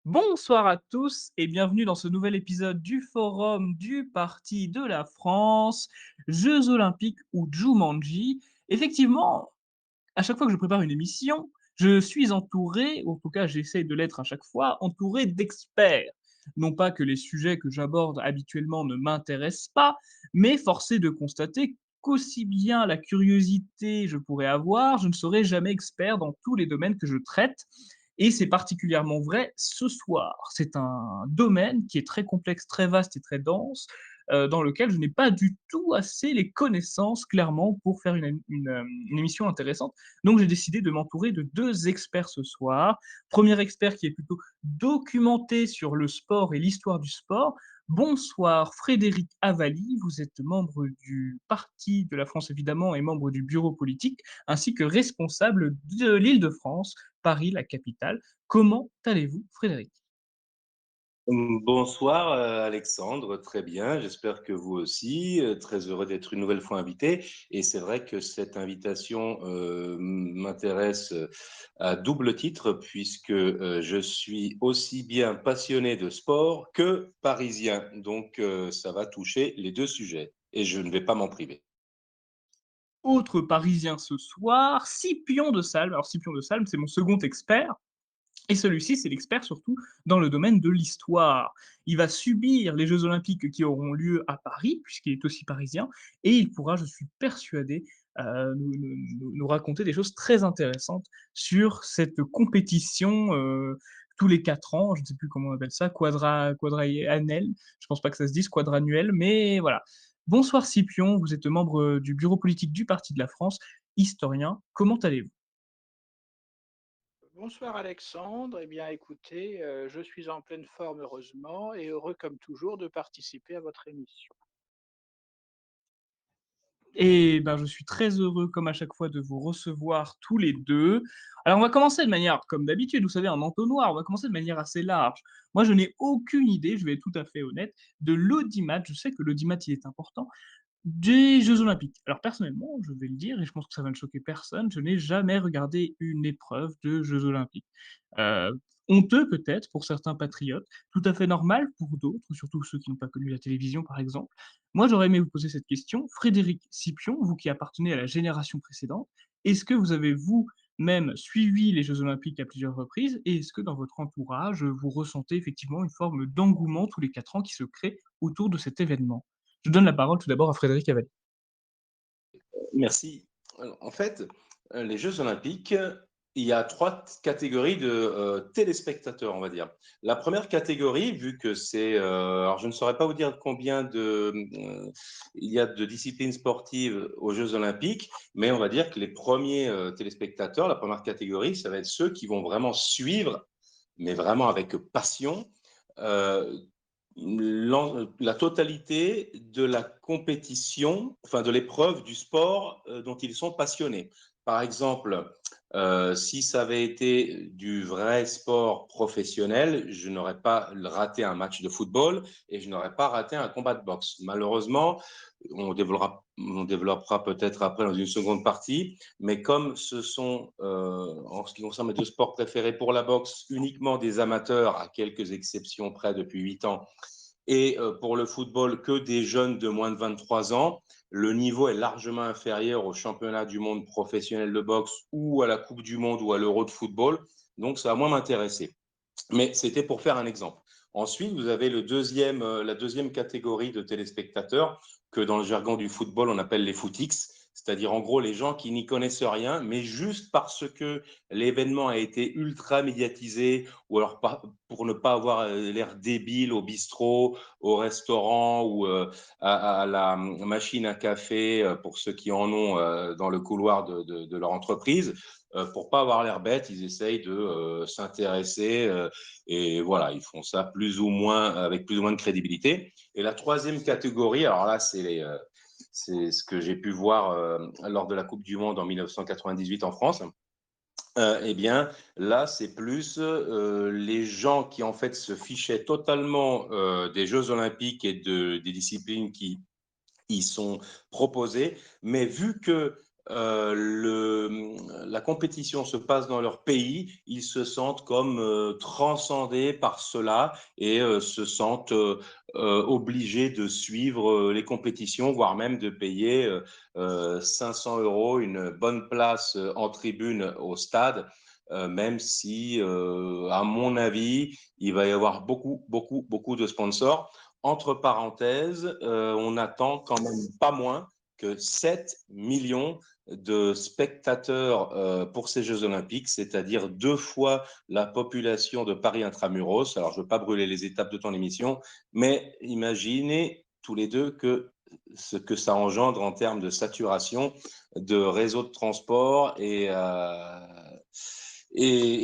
Bonsoir à tous et bienvenue dans ce nouvel épisode du Forum du Parti de la France, Jeux olympiques ou Jumanji. Effectivement, à chaque fois que je prépare une émission, je suis entouré, ou en tout cas j'essaie de l'être à chaque fois, entouré d'experts. Non pas que les sujets que j'aborde habituellement ne m'intéressent pas, mais force est de constater qu'aussi bien la curiosité je pourrais avoir, je ne serai jamais expert dans tous les domaines que je traite. Et c'est particulièrement vrai ce soir. C'est un domaine qui est très complexe, très vaste et très dense, dans lequel je n'ai pas du tout assez les connaissances clairement pour faire une émission intéressante. Donc j'ai décidé de m'entourer de 2 experts ce soir. Premier expert qui est plutôt documenté sur le sport et l'histoire du sport. Bonsoir Frédéric Avali, vous êtes membre du Parti de la France évidemment et membre du bureau politique, ainsi que responsable de l'Île-de-France, Paris la capitale. Comment allez-vous Frédéric? Bonsoir Alexandre, très bien, j'espère que vous aussi, très heureux d'être une nouvelle fois invité. Et c'est vrai que cette invitation m'intéresse à double titre puisque je suis aussi bien passionné de sport que parisien. Donc ça va toucher les deux sujets et je ne vais pas m'en priver. Autre parisien ce soir, Scipion de Salmes. Alors Scipion de Salmes, c'est mon second expert. Et celui-ci, c'est l'expert surtout dans le domaine de l'histoire. Il va subir les Jeux olympiques qui auront lieu à Paris, puisqu'il est aussi parisien, et il pourra, je suis persuadé, nous raconter des choses très intéressantes sur cette compétition tous les 4 ans, je ne sais plus comment on appelle ça, quadrannel, je pense pas que ça se dise quadrannuel, mais voilà. Bonsoir Scipion, vous êtes membre du bureau politique du Parti de la France, historien, comment allez-vous? Bonsoir Alexandre. Eh bien, écoutez, je suis en pleine forme heureusement et heureux comme toujours de participer à votre émission. Et ben, je suis très heureux, comme à chaque fois, de vous recevoir tous les 2. Alors, on va commencer de manière, comme d'habitude, vous savez, en entonnoir, on va commencer de manière assez large. Moi, je n'ai aucune idée, je vais être tout à fait honnête, de l'audimat. Je sais que l'audimat, il est important, des Jeux olympiques. Alors personnellement, je vais le dire et je pense que ça va ne choquer personne, je n'ai jamais regardé une épreuve de Jeux olympiques. Honteux peut-être pour certains patriotes, tout à fait normal pour d'autres, surtout ceux qui n'ont pas connu la télévision par exemple. Moi, j'aurais aimé vous poser cette question. Frédéric Scipion, vous qui appartenez à la génération précédente, est-ce que vous avez vous-même suivi les Jeux olympiques à plusieurs reprises et est-ce que dans votre entourage, vous ressentez effectivement une forme d'engouement tous les 4 ans qui se crée autour de cet événement? Je donne la parole tout d'abord à Frédéric Aval. Merci. Alors, en fait, les Jeux olympiques, il y a 3 catégories de, téléspectateurs, on va dire. La première catégorie, vu que c'est, alors je ne saurais pas vous dire combien de, il y a de disciplines sportives aux Jeux olympiques, mais on va dire que les premiers, téléspectateurs, la première catégorie, ça va être ceux qui vont vraiment suivre, mais vraiment avec passion, heu, la totalité de la compétition, enfin de l'épreuve du sport dont ils sont passionnés. Par exemple, si ça avait été du vrai sport professionnel, je n'aurais pas raté un match de football et je n'aurais pas raté un combat de boxe. Malheureusement, on développera peut-être après dans une seconde partie, mais comme ce sont, en ce qui concerne mes deux sports préférés pour la boxe, uniquement des amateurs, à quelques exceptions près depuis 8 ans, et pour le football, que des jeunes de moins de 23 ans. Le niveau est largement inférieur au championnat du monde professionnel de boxe ou à la Coupe du monde ou à l'Euro de football. Donc, ça va moins m'intéresser. Mais c'était pour faire un exemple. Ensuite, vous avez la deuxième catégorie de téléspectateurs que dans le jargon du football, on appelle les footix, c'est-à-dire en gros les gens qui n'y connaissent rien, mais juste parce que l'événement a été ultra médiatisé, ou alors pour ne pas avoir l'air débile au bistrot, au restaurant ou à la machine à café, pour ceux qui en ont dans le couloir de leur entreprise. Pour pas avoir l'air bête, ils essayent de s'intéresser et voilà, ils font ça plus ou moins avec plus ou moins de crédibilité. Et la troisième catégorie, alors là, c'est ce que j'ai pu voir lors de la Coupe du Monde en 1998 en France. Eh bien, là, c'est plus les gens qui en fait se fichaient totalement des Jeux Olympiques et des disciplines qui y sont proposées, mais vu que la compétition se passe dans leur pays, ils se sentent comme transcendés par cela et se sentent obligés de suivre les compétitions, voire même de payer 500 € une bonne place en tribune au stade. Même si, à mon avis, il va y avoir beaucoup de sponsors. Entre parenthèses, on attend quand même pas moins que 7 millions de spectateurs pour ces Jeux Olympiques, c'est-à-dire 2 fois la population de Paris Intramuros. Alors, je ne veux pas brûler les étapes de ton émission, mais imaginez tous les deux ce que ça engendre en termes de saturation de réseaux de transport et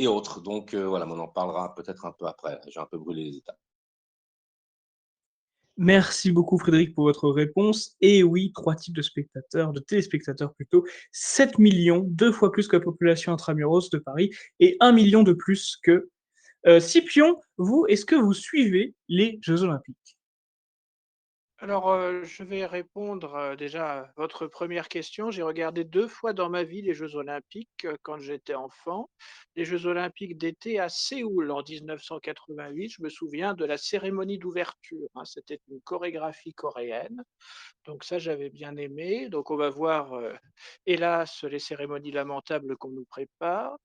autres. Donc, voilà, on en parlera peut-être un peu après. J'ai un peu brûlé les étapes. Merci beaucoup Frédéric pour votre réponse. Et oui, 3 types de spectateurs, de téléspectateurs plutôt. 7 millions, 2 fois plus que la population intramuros de Paris et 1 million de plus que Scipion, vous, est-ce que vous suivez les Jeux Olympiques? Alors, je vais répondre, déjà à votre première question. J'ai regardé 2 fois dans ma vie les Jeux olympiques, quand j'étais enfant. Les Jeux olympiques d'été à Séoul en 1988. Je me souviens de la cérémonie d'ouverture, hein. C'était une chorégraphie coréenne, donc ça, j'avais bien aimé. Donc on va voir, hélas, les cérémonies lamentables qu'on nous prépare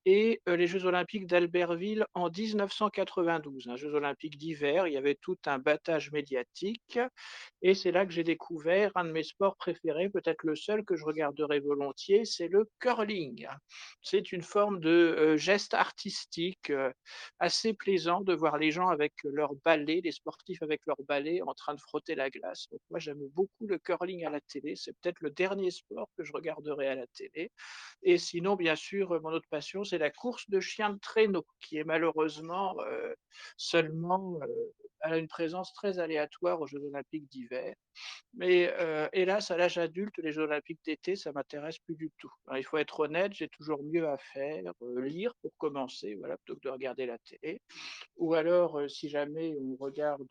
et les Jeux olympiques d'Albertville en 1992, hein, Jeux olympiques d'hiver. Il y avait tout un battage médiatique et c'est là que j'ai découvert un de mes sports préférés, peut-être le seul que je regarderai volontiers, c'est le curling. C'est une forme de, geste artistique, assez plaisant de voir les gens avec leurs balais, les sportifs avec leurs balais en train de frotter la glace. Donc moi, j'aime beaucoup le curling à la télé. C'est peut-être le dernier sport que je regarderai à la télé. Et sinon, bien sûr, mon autre passion, c'est la course de chiens de traîneau, qui est malheureusement seulement, elle a une présence très aléatoire aux Jeux olympiques d'hiver. Mais hélas, à l'âge adulte, les Jeux olympiques d'été, ça m'intéresse plus du tout. Alors, il faut être honnête, j'ai toujours mieux à faire, lire pour commencer, voilà, plutôt que de regarder la télé. Ou alors, si jamais on regarde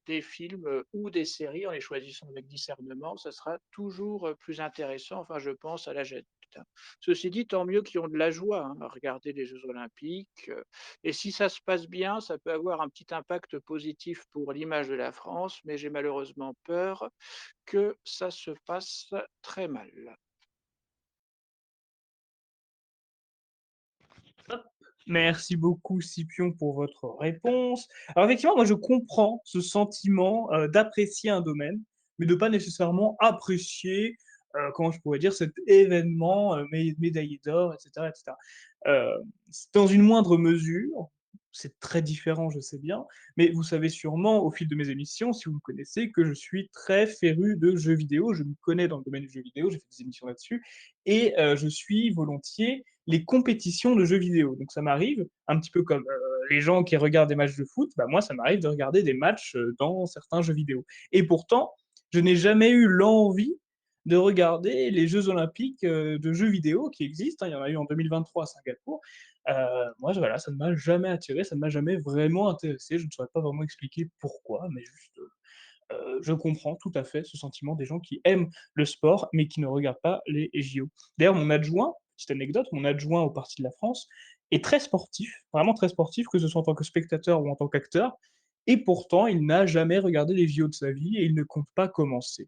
des films, ou des séries, en les choisissant avec discernement, ça sera toujours, plus intéressant, enfin je pense à l'âge adulte, hein. Ceci dit, tant mieux qu'ils ont de la joie, hein, à regarder les Jeux olympiques, et si ça se passe bien, ça peut avoir un petit impact positif pour l'image de la France, mais j'ai malheureusement peur que ça se passe très mal. Merci beaucoup Scipion pour votre réponse. Alors effectivement, moi je comprends ce sentiment d'apprécier un domaine, mais de pas nécessairement apprécier, comment je pourrais dire, cet événement médaillé d'or, etc., etc. Dans une moindre mesure, c'est très différent, je sais bien, mais vous savez sûrement au fil de mes émissions, si vous me connaissez, que je suis très féru de jeux vidéo. Je me connais dans le domaine du jeu vidéo, j'ai fait des émissions là-dessus, et je suis volontiers les compétitions de jeux vidéo. Donc ça m'arrive, un petit peu comme les gens qui regardent des matchs de foot, bah moi ça m'arrive de regarder des matchs dans certains jeux vidéo. Et pourtant, je n'ai jamais eu l'envie de regarder les Jeux olympiques de jeux vidéo qui existent, hein. Il y en a eu en 2023 à Singapour. Moi, voilà, ça ne m'a jamais attiré, ça ne m'a jamais vraiment intéressé. Je ne saurais pas vraiment expliquer pourquoi, mais juste, je comprends tout à fait ce sentiment des gens qui aiment le sport, mais qui ne regardent pas les JO. D'ailleurs, mon adjoint, petite anecdote, mon adjoint au Parti de la France est très sportif, vraiment très sportif, que ce soit en tant que spectateur ou en tant qu'acteur, et pourtant, il n'a jamais regardé les JO de sa vie et il ne compte pas commencer.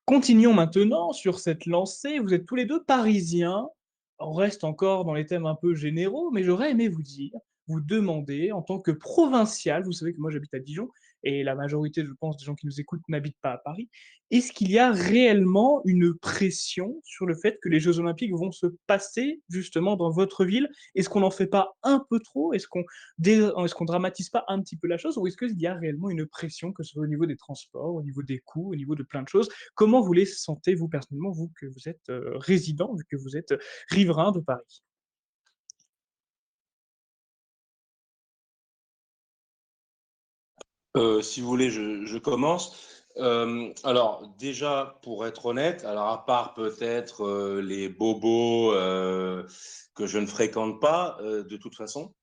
Continuons maintenant sur cette lancée. Vous êtes tous les 2 parisiens. On reste encore dans les thèmes un peu généraux, mais j'aurais aimé vous dire, vous demander en tant que provincial, vous savez que moi j'habite à Dijon et la majorité, je pense, des gens qui nous écoutent n'habitent pas à Paris. Est-ce qu'il y a réellement une pression sur le fait que les Jeux olympiques vont se passer justement dans votre ville? Est-ce qu'on n'en fait pas un peu trop? Est-ce qu'on dramatise pas un petit peu la chose? Ou est-ce qu'il y a réellement une pression, que ce soit au niveau des transports, au niveau des coûts, au niveau de plein de choses? Comment vous les sentez, vous, personnellement, vous, que vous êtes résident, vu que vous êtes riverain de Paris? Si vous voulez, je commence. Alors déjà, pour être honnête, alors à part peut-être les bobos que je ne fréquente pas de toute façon,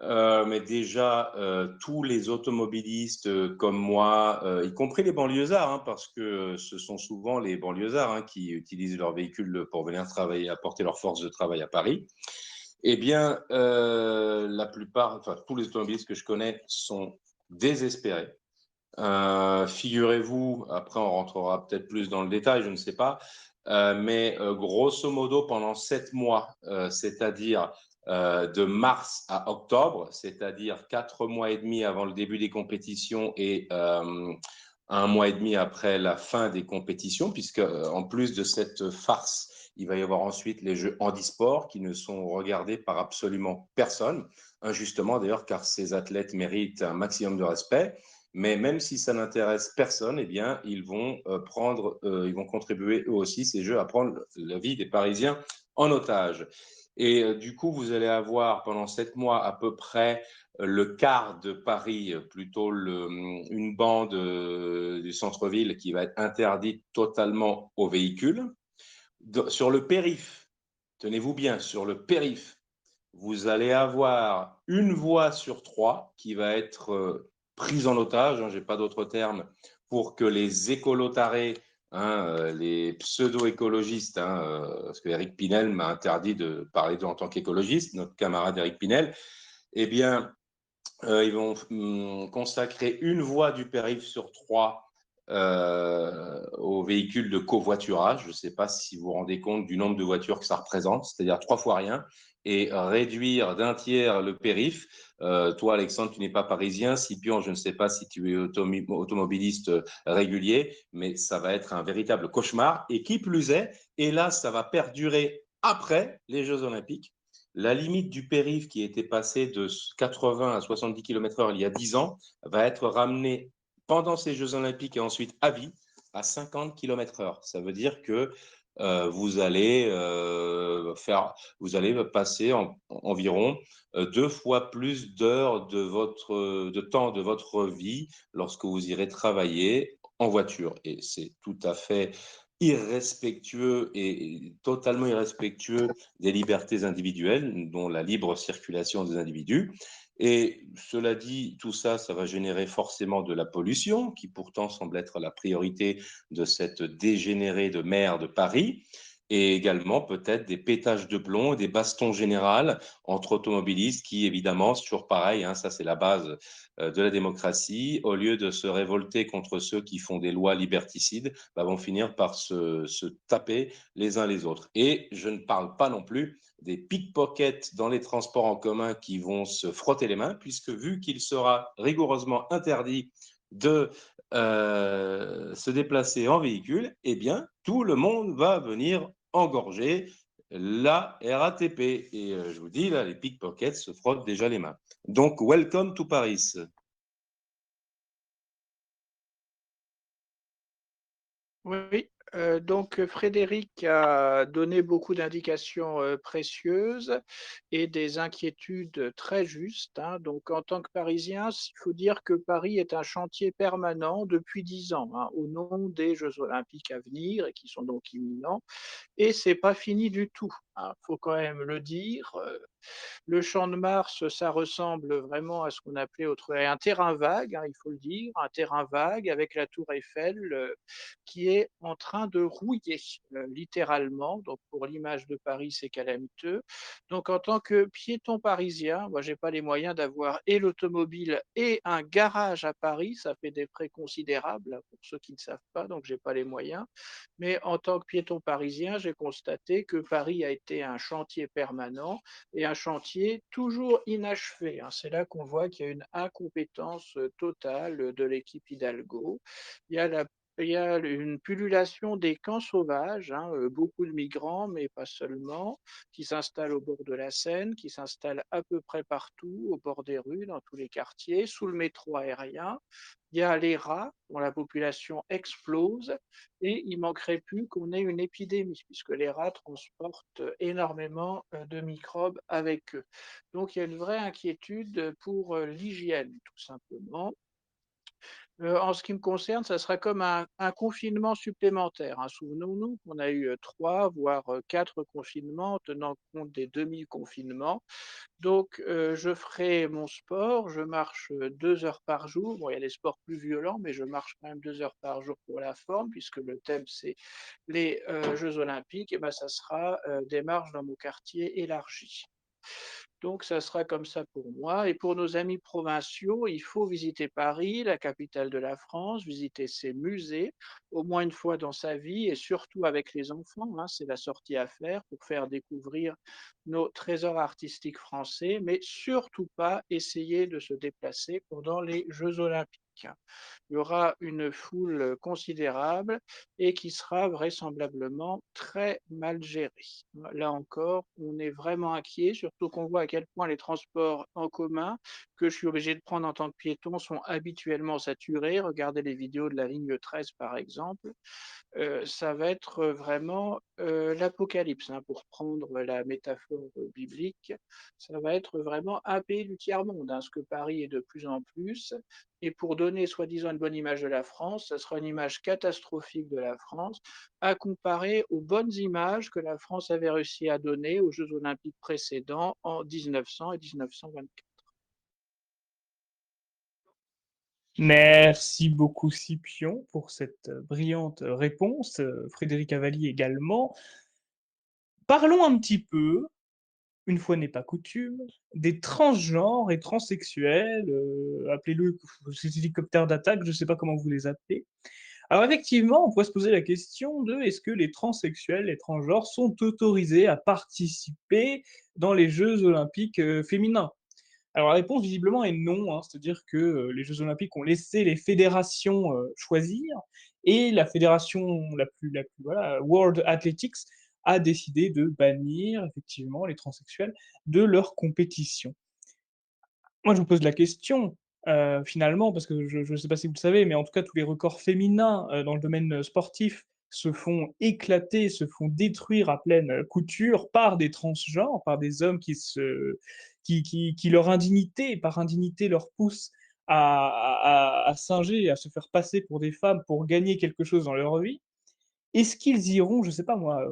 Mais déjà, tous les automobilistes, comme moi, y compris les banlieusards, hein, parce que ce sont souvent les banlieusards, hein, qui utilisent leur véhicule pour venir travailler, apporter leur force de travail à Paris. Eh bien, la plupart, enfin, tous les automobilistes que je connais sont désespérés. Figurez-vous, après on rentrera peut-être plus dans le détail, je ne sais pas, mais grosso modo pendant 7 mois, c'est-à-dire de mars à octobre, c'est-à-dire 4 mois et demi avant le début des compétitions et 1 mois et demi après la fin des compétitions, puisque en plus de cette farce, il va y avoir ensuite les Jeux handisport qui ne sont regardés par absolument personne, injustement d'ailleurs, car ces athlètes méritent un maximum de respect. Mais même si ça n'intéresse personne, eh bien, ils vont ils vont contribuer eux aussi, ces Jeux, à prendre la vie des Parisiens en otage. Et du coup, vous allez avoir pendant 7 mois à peu près le quart de Paris, plutôt une bande du centre-ville qui va être interdite totalement aux véhicules. Sur le périph', tenez-vous bien, sur le périph', vous allez avoir une voie sur trois qui va être prise en otage, hein, je n'ai pas d'autre terme, pour que les écolotarés, hein, les pseudo-écologistes, hein, parce que Eric Pinel m'a interdit de parler d'eux en tant qu'écologiste, notre camarade Eric Pinel, eh bien, ils vont consacrer une voie du périph' sur trois aux véhicules de covoiturage. Je ne sais pas si vous vous rendez compte du nombre de voitures que ça représente, c'est-à-dire 3 fois rien, et réduire d'1 tiers le périph'. Toi, Alexandre, tu n'es pas parisien. Scipion, je ne sais pas si tu es automobiliste régulier, mais ça va être un véritable cauchemar. Et qui plus est, et là, ça va perdurer après les Jeux Olympiques. La limite du périph' qui était passée de 80 à 70 km/h il y a 10 ans va être ramenée pendant ces Jeux Olympiques et ensuite à vie à 50 km/h. Ça veut dire que vous allez vous allez passer environ 2 fois plus d'heures de temps de votre vie lorsque vous irez travailler en voiture. Et c'est tout à fait irrespectueux et totalement irrespectueux des libertés individuelles, dont la libre circulation des individus. Et cela dit, tout ça, ça va générer forcément de la pollution, qui pourtant semble être la priorité de cette dégénérée de maire de Paris, et également peut-être des pétages de plomb et des bastons générales entre automobilistes qui, évidemment, c'est toujours pareil, hein, ça c'est la base de la démocratie, au lieu de se révolter contre ceux qui font des lois liberticides, bah, vont finir par se taper les uns les autres. Et je ne parle pas non plus des pickpockets dans les transports en commun qui vont se frotter les mains, puisque vu qu'il sera rigoureusement interdit de se déplacer en véhicule, eh bien, tout le monde va venir engorger la RATP. Et je vous dis, là, les pickpockets se frottent déjà les mains. Donc, welcome to Paris. Oui, donc Frédéric a donné beaucoup d'indications, précieuses et des inquiétudes très justes, hein. Donc en tant que Parisien, il faut dire que Paris est un chantier permanent depuis 10 ans, hein, au nom des Jeux olympiques à venir et qui sont donc imminents et c'est pas fini du tout, hein, faut quand même le dire, le Champ de Mars, ça ressemble vraiment à ce qu'on appelait un terrain vague, hein, il faut le dire, un terrain vague avec la tour Eiffel, qui est en train de rouiller, littéralement. Donc pour l'image de Paris, c'est calamiteux. Donc en tant que piéton parisien, moi j'ai pas les moyens d'avoir et l'automobile et un garage à Paris, ça fait des frais considérables, hein, pour ceux qui ne savent pas, donc j'ai pas les moyens. Mais en tant que piéton parisien, j'ai constaté que Paris a été un chantier permanent et un chantier toujours inachevé, hein. C'est là qu'on voit qu'il y a une incompétence totale de l'équipe Hidalgo. Il y a la il y a une pullulation des camps sauvages, hein, beaucoup de migrants, mais pas seulement, qui s'installent au bord de la Seine, qui s'installent à peu près partout, au bord des rues, dans tous les quartiers, sous le métro aérien. Il y a les rats, dont la population explose, et il manquerait plus qu'on ait une épidémie, puisque les rats transportent énormément de microbes avec eux. Donc il y a une vraie inquiétude pour l'hygiène, tout simplement. En ce qui me concerne, ça sera comme un confinement supplémentaire, hein. Souvenons-nous qu'on a eu, 3 voire, 4 confinements, tenant compte des demi-confinements. Donc, je ferai mon sport, je marche, 2 heures par jour. Bon, il y a des sports plus violents, mais je marche quand même 2 heures par jour pour la forme, puisque le thème c'est les, jeux olympiques, et ben, ça sera, des marches dans mon quartier élargi. Donc ça sera comme ça pour moi, et pour nos amis provinciaux, il faut visiter Paris, la capitale de la France, visiter ses musées, au moins une fois dans sa vie, et surtout avec les enfants, hein, c'est la sortie à faire pour faire découvrir nos trésors artistiques français, mais surtout pas essayer de se déplacer pendant les Jeux olympiques. Il y aura une foule considérable et qui sera vraisemblablement très mal gérée. Là encore, on est vraiment inquiet, surtout qu'on voit à quel point les transports en commun que je suis obligé de prendre en tant que piéton sont habituellement saturés. Regardez les vidéos de la ligne 13 par exemple. Ça va être vraiment, l'apocalypse, hein, pour prendre la métaphore, biblique. Ça va être vraiment un pays du tiers-monde, hein, ce que Paris est de plus en plus, et pour donner soi-disant une bonne image de la France, ça sera une image catastrophique de la France, à comparer aux bonnes images que la France avait réussi à donner aux jeux olympiques précédents en 1900 et 1924. Merci beaucoup Scipion pour cette brillante réponse, Frédéric Avalli également. Parlons un petit peu, une fois n'est pas coutume, des transgenres et transsexuels, appelez-le ces hélicoptères d'attaque, je ne sais pas comment vous les appelez. Alors effectivement, on pourrait se poser la question de est-ce que les transsexuels, les transgenres sont autorisés à participer dans les Jeux olympiques féminins? Alors la réponse visiblement est non, hein, c'est-à-dire que les Jeux olympiques ont laissé les fédérations choisir, et la fédération la plus voilà, World Athletics a décidé de bannir effectivement les transsexuels de leur compétition. Moi, je vous pose la question, finalement, parce que je ne sais pas si vous le savez, mais en tout cas, tous les records féminins, dans le domaine, sportif se font éclater, se font détruire à pleine, couture par des transgenres, par des hommes qui leur indignité par indignité, leur pousse à singer, à se faire passer pour des femmes pour gagner quelque chose dans leur vie. Est-ce qu'ils iront, je sais pas moi,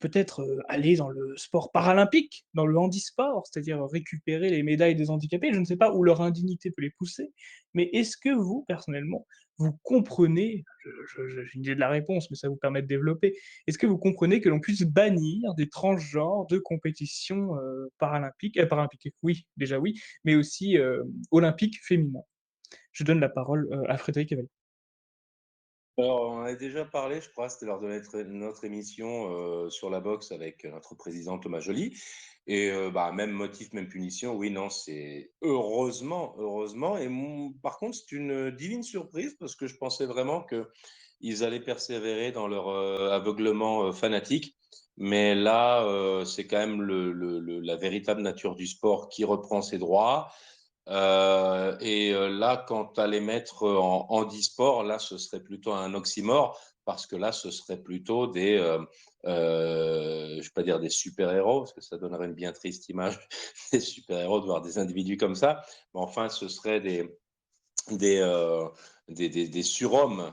peut-être, aller dans le sport paralympique, dans le handisport, c'est-à-dire récupérer les médailles des handicapés? Je ne sais pas où leur indignité peut les pousser, mais est-ce que vous, personnellement, vous comprenez, j'ai une idée de la réponse, mais ça vous permet de développer. Est-ce que vous comprenez que l'on puisse bannir des transgenres de compétitions, paralympiques, oui, déjà oui, mais aussi, olympiques féminins? Je donne la parole, à Frédéric Avel. Alors, on en a déjà parlé, je crois, c'était lors de notre émission sur la boxe avec notre président Thomas Joly. Et bah, même motif, même punition, oui, non, c'est heureusement, heureusement. Et par contre, c'est une divine surprise parce que je pensais vraiment qu'ils allaient persévérer dans leur aveuglement fanatique. Mais là, c'est quand même la véritable nature du sport qui reprend ses droits. Là, quant à les mettre en handisport, là, ce serait plutôt un oxymore, parce que là, ce serait plutôt je ne vais pas dire des super-héros, parce que ça donnerait une bien triste image des super-héros de voir des individus comme ça, mais enfin, ce serait des, euh, des surhommes.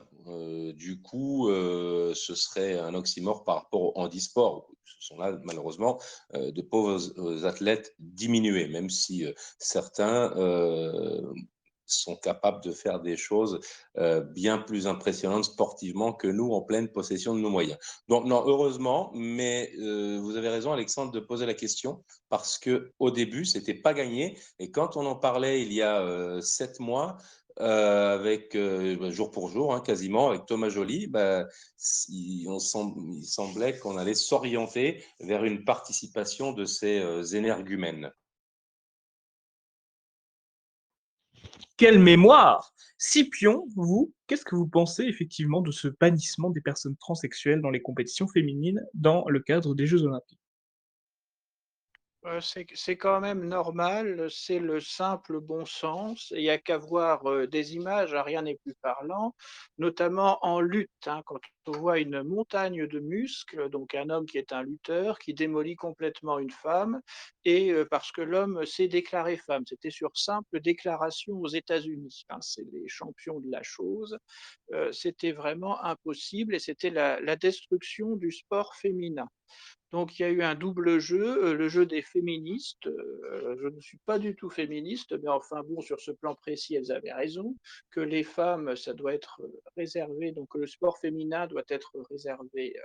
Du coup, ce serait un oxymore par rapport au handisport. Ce sont là, malheureusement, de pauvres athlètes diminués, même si certains sont capables de faire des choses bien plus impressionnantes sportivement que nous en pleine possession de nos moyens. Donc, non, heureusement, mais vous avez raison, Alexandre, de poser la question, parce qu'au début, ce n'était pas gagné. Et quand on en parlait il y a 7 mois, avec jour pour jour, hein, quasiment, avec Thomas Joly, bah, il semblait qu'on allait s'orienter vers une participation de ces énergumènes. Quelle mémoire! Scipion, vous, qu'est-ce que vous pensez effectivement de ce bannissement des personnes transsexuelles dans les compétitions féminines dans le cadre des Jeux olympiques? C'est quand même normal, c'est le simple bon sens et il y a qu'à voir, des images, hein, rien n'est plus parlant, notamment en lutte, hein. Quand on voit une montagne de muscles, donc un homme qui est un lutteur, qui démolit complètement une femme et parce que l'homme s'est déclaré femme. C'était sur simple déclaration aux États-Unis, hein, c'est les champions de la chose. C'était vraiment impossible et c'était la destruction du sport féminin. Donc il y a eu un double jeu, le jeu des féministes, je ne suis pas du tout féministe, mais enfin bon, sur ce plan précis, elles avaient raison, que les femmes, ça doit être, réservé donc le sport féminin doit être réservé,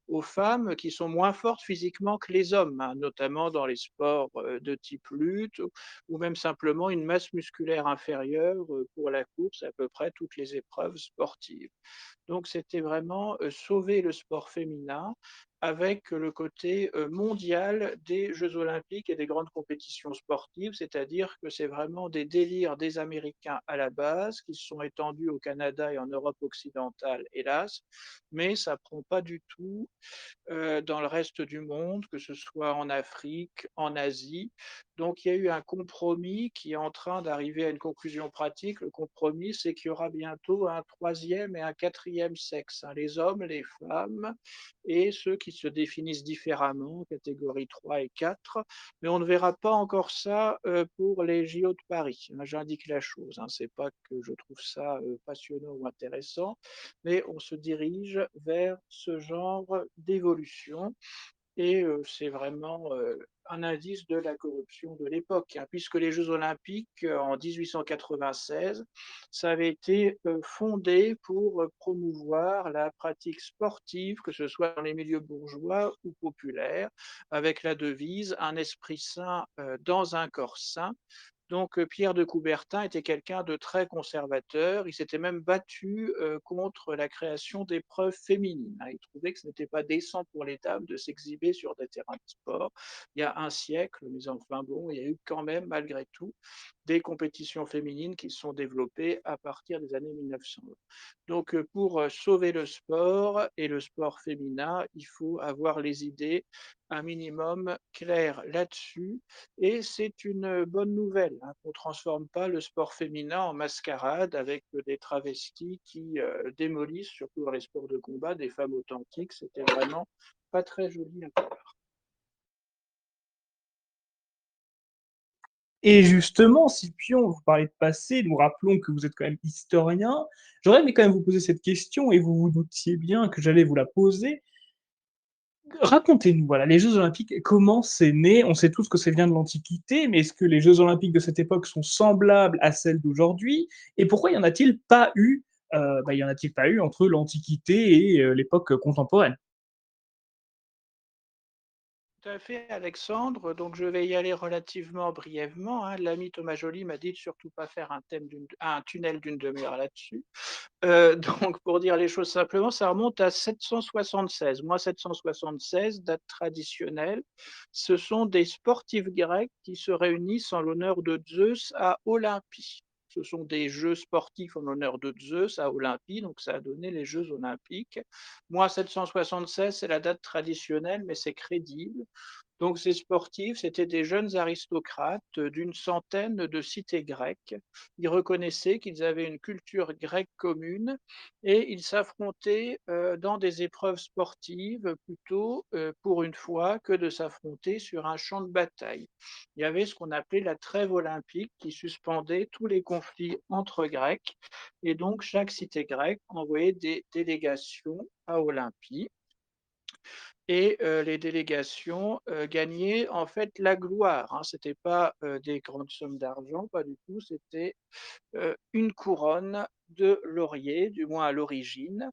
aux femmes qui sont moins fortes physiquement que les hommes, hein, notamment dans les sports, de type lutte ou même simplement une masse musculaire inférieure, pour la course, à peu près toutes les épreuves sportives. Donc c'était vraiment, sauver le sport féminin avec le côté, mondial des jeux olympiques et des grandes compétitions sportives. C'est-à-dire que c'est vraiment des délires des Américains à la base, qui se sont étendus au Canada et en Europe occidentale, hélas, mais ça prend pas du tout dans le reste du monde, que ce soit en Afrique, en Asie. Donc il y a eu un compromis qui est en train d'arriver à une conclusion pratique. Le compromis, c'est qu'il y aura bientôt un troisième et un quatrième sexe, hein, les hommes, les femmes et ceux qui se définissent différemment, catégorie 3 et 4. Mais on ne verra pas encore ça pour les JO de Paris. Là, j'indique la chose, hein. C'est pas que je trouve ça passionnant ou intéressant, mais on se dirige vers ce genre d'évolution et c'est vraiment, un indice de la corruption de l'époque, hein, puisque les jeux olympiques, en 1896, ça avait été, fondé pour, promouvoir la pratique sportive, que ce soit dans les milieux bourgeois ou populaires, avec la devise: «Un esprit sain, dans un corps sain». Donc, Pierre de Coubertin était quelqu'un de très conservateur. Il s'était même battu, contre la création d'épreuves féminines, hein. Il trouvait que ce n'était pas décent pour les dames de s'exhiber sur des terrains de sport. Il y a un siècle, mais enfin bon, il y a eu quand même malgré tout des compétitions féminines qui se sont développées à partir des années 1900. Donc, pour, sauver le sport et le sport féminin, il faut avoir les idées un minimum claires là-dessus et c'est une bonne nouvelle, hein, qu'on ne transforme pas le sport féminin en mascarade avec des travestis qui démolissent, surtout dans les sports de combat, des femmes authentiques. C'était vraiment pas très joli à voir. Et justement, Scipion, vous parlez de passé, nous rappelons que vous êtes quand même historien. J'aurais aimé quand même vous poser cette question et vous vous doutiez bien que j'allais vous la poser. Racontez-nous, voilà, les Jeux olympiques, comment c'est né? On sait tous que ça vient de l'Antiquité, mais est-ce que les Jeux olympiques de cette époque sont semblables à celles d'aujourd'hui? Et pourquoi y en a-t-il pas eu, y en a-t-il pas eu entre l'Antiquité et l'époque contemporaine? Tout à fait, Alexandre. Donc, je vais y aller relativement brièvement, hein. L'ami Thomas Joly m'a dit de surtout pas faire un tunnel d'une demi-heure là-dessus. Donc, pour dire les choses simplement, ça remonte à 776. Moi, 776, date traditionnelle. Ce sont des sportifs grecs qui se réunissent en l'honneur de Zeus à Olympie. Ce sont des jeux sportifs en l'honneur de Zeus à Olympie, donc ça a donné les Jeux olympiques. Moi, 776, c'est la date traditionnelle, mais c'est crédible. Donc ces sportifs, c'étaient des jeunes aristocrates d'une centaine de cités grecques. Ils reconnaissaient qu'ils avaient une culture grecque commune et ils s'affrontaient dans des épreuves sportives plutôt pour une fois que de s'affronter sur un champ de bataille. Il y avait ce qu'on appelait la trêve olympique qui suspendait tous les conflits entre Grecs et donc chaque cité grecque envoyait des délégations à Olympie et les délégations, gagnaient en fait la gloire, hein. C'était pas, des grandes sommes d'argent, pas du tout, c'était, une couronne de laurier, du moins à l'origine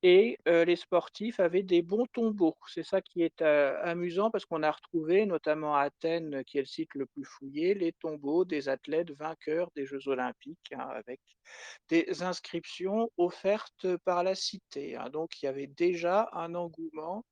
et les sportifs avaient des bons tombeaux. C'est ça qui est, amusant parce qu'on a retrouvé, notamment à Athènes, qui est le site le plus fouillé, les tombeaux des athlètes vainqueurs des jeux olympiques, hein, avec des inscriptions offertes par la cité, hein. Donc il y avait déjà un engouement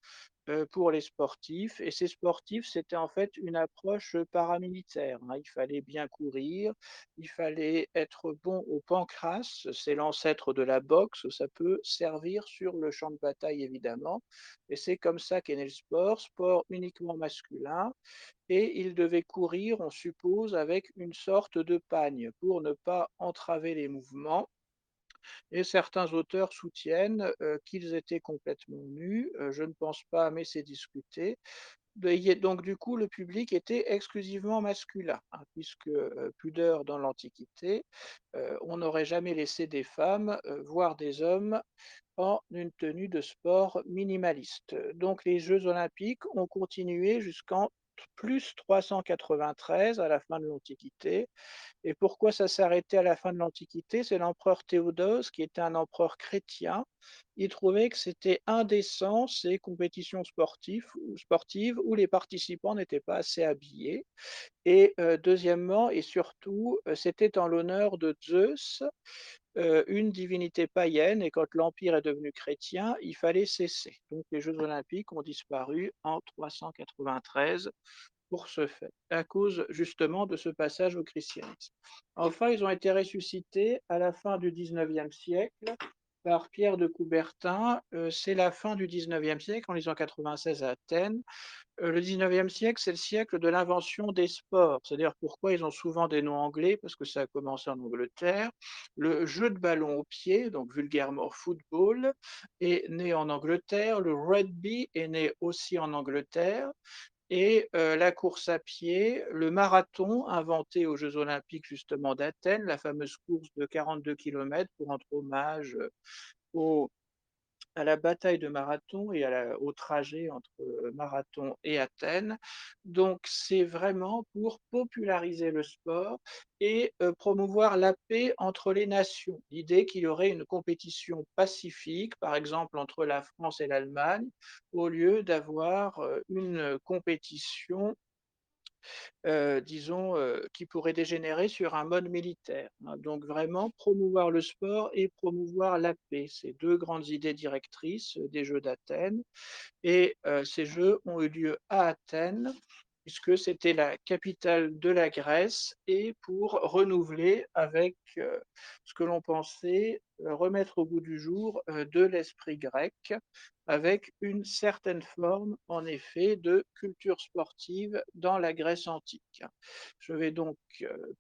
pour les sportifs et ces sportifs, c'était en fait une approche, paramilitaire, hein. Il fallait bien courir, il fallait être bon au pancrace, c'est l'ancêtre de la boxe, ça peut servir sur le champ de bataille évidemment et c'est comme ça qu'est né le sport, sport uniquement masculin et il devait courir, on suppose, avec une sorte de pagne pour ne pas entraver les mouvements et certains auteurs soutiennent, qu'ils étaient complètement nus, je ne pense pas, mais c'est discuté. Donc du coup, le public était exclusivement masculin, hein, puisque, pudeur dans l'Antiquité, on n'aurait jamais laissé des femmes, voir des hommes en une tenue de sport minimaliste. Donc les Jeux olympiques ont continué jusqu'en plus 393 à la fin de l'Antiquité et pourquoi ça s'est arrêté à la fin de l'Antiquité? C'est l'empereur Théodose, qui était un empereur chrétien. Il trouvait que c'était indécent ces compétitions sportives où les participants n'étaient pas assez habillés. Et deuxièmement et surtout, c'était en l'honneur de Zeus, une divinité païenne et quand l'empire est devenu chrétien, il fallait cesser. Donc les Jeux olympiques ont disparu en 393 pour ce fait, à cause justement de ce passage au christianisme. Enfin, ils ont été ressuscités à la fin du 19e siècle par Pierre de Coubertin. C'est la fin du 19e siècle, en 1896 à Athènes. Le 19e siècle, c'est le siècle de l'invention des sports. C'est-à-dire pourquoi ils ont souvent des noms anglais, parce que ça a commencé en Angleterre. Le jeu de ballon au pied, donc vulgairement football, est né en Angleterre. Le rugby est né aussi en Angleterre et la course à pied, le marathon inventé aux Jeux olympiques justement d'Athènes, la fameuse course de 42 kilomètres pour rendre hommage, au à la bataille de Marathon et au trajet entre Marathon et Athènes. Donc c'est vraiment pour populariser le sport et promouvoir la paix entre les nations. L'idée qu'il y aurait une compétition pacifique, par exemple entre la France et l'Allemagne, au lieu d'avoir une compétition disons, qui pourrait dégénérer sur un mode militaire, hein. Donc vraiment promouvoir le sport et promouvoir la paix, c'est 2 grandes idées directrices, des Jeux d'Athènes et ces Jeux ont eu lieu à Athènes, puisque c'était la capitale de la Grèce et pour renouveler avec, ce que l'on pensait, remettre au goût du jour, de l'esprit grec, avec une certaine forme, en effet, de culture sportive dans la Grèce antique. Je vais donc,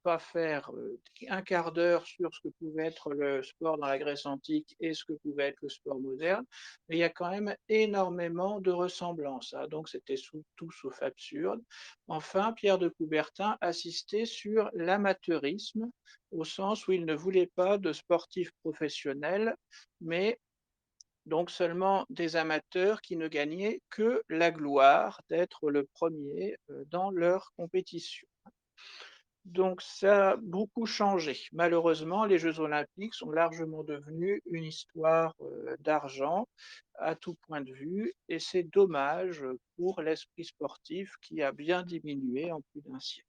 pas faire, 1/4 d'heure sur ce que pouvait être le sport dans la Grèce antique et ce que pouvait être le sport moderne, mais il y a quand même énormément de ressemblances, hein, donc c'était tout sauf absurde. Enfin, Pierre de Coubertin insistait sur l'amateurisme, au sens où il ne voulait pas de sportifs professionnels, mais donc seulement des amateurs qui ne gagnaient que la gloire d'être le premier dans leur compétition. Donc ça a beaucoup changé. Malheureusement, les Jeux olympiques sont largement devenus une histoire, d'argent à tout point de vue et c'est dommage, pour l'esprit sportif qui a bien diminué en plus d'un siècle.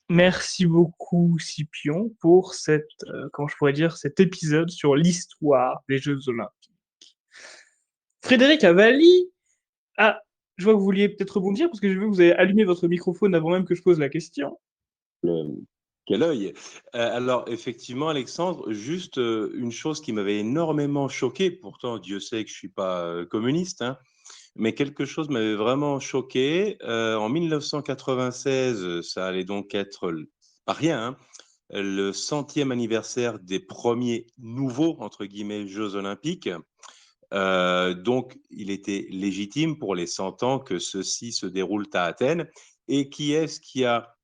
Merci beaucoup Scipion pour cette, comment je pourrais dire? Cet épisode sur l'histoire des Jeux olympiques. Frédéric Avalli, ah, je vois que vous vouliez peut-être rebondir parce que j'ai vu que vous avez allumé votre microphone avant même que je pose la question. Quel œil! Alors effectivement, Alexandre, juste, une chose qui m'avait énormément choqué, pourtant Dieu sait que je suis pas, communiste, hein, mais quelque chose m'avait vraiment choqué, en 1996, ça allait donc être pas rien, hein, le 100e anniversaire des premiers «nouveaux» entre guillemets Jeux olympiques. Donc il était légitime pour les 100 ans que ceux-ci se déroulent à Athènes et qui est-ce qui a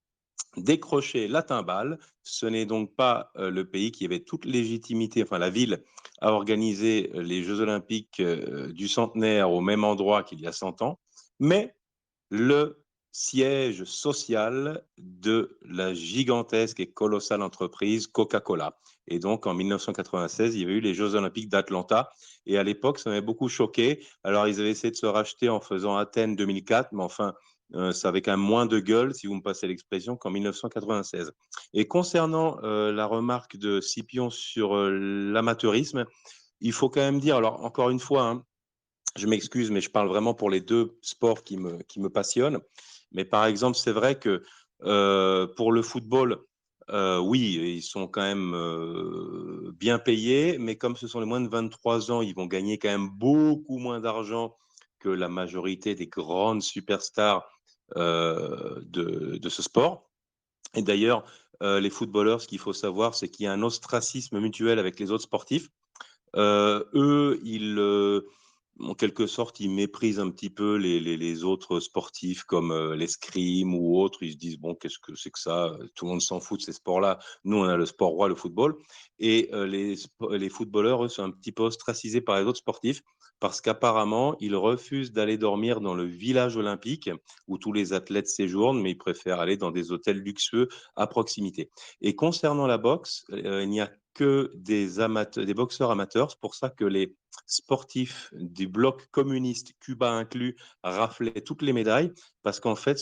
décroché la timbale? Ce n'est donc pas, le pays qui avait toute légitimité, enfin la ville, à organiser, les jeux olympiques, du centenaire au même endroit qu'il y a 100 ans, mais le siège social de la gigantesque et colossale entreprise Coca-Cola. Et donc, en 1996, il y avait eu les Jeux olympiques d'Atlanta. Et à l'époque, ça m'avait beaucoup choqué. Alors, ils avaient essayé de se racheter en faisant Athènes 2004, mais enfin, ça avait quand même moins de gueule, si vous me passez l'expression, qu'en 1996. Et concernant la remarque de Scipion sur l'amateurisme, il faut quand même dire, alors encore une fois, hein, je m'excuse, mais je parle vraiment pour les deux sports qui me passionnent. Mais par exemple, c'est vrai que pour le football, oui, ils sont quand même bien payés, mais comme ce sont les moins de 23 ans, ils vont gagner quand même beaucoup moins d'argent que la majorité des grandes superstars de ce sport. Et d'ailleurs, les footballeurs, ce qu'il faut savoir, c'est qu'il y a un ostracisme mutuel avec les autres sportifs. Eux, en quelque sorte, ils méprisent un petit peu les autres sportifs comme l'escrime ou autres. Ils se disent, bon, qu'est-ce que c'est que ça? Tout le monde s'en fout de ces sports-là. Nous, on a le sport roi, le football. Et les footballeurs, eux, sont un petit peu ostracisés par les autres sportifs parce qu'apparemment, ils refusent d'aller dormir dans le village olympique où tous les athlètes séjournent, mais ils préfèrent aller dans des hôtels luxueux à proximité. Et concernant la boxe, il n'y a que des boxeurs amateurs. C'est pour ça que les sportifs du bloc communiste, Cuba inclus, raflaient toutes les médailles, parce qu'en fait,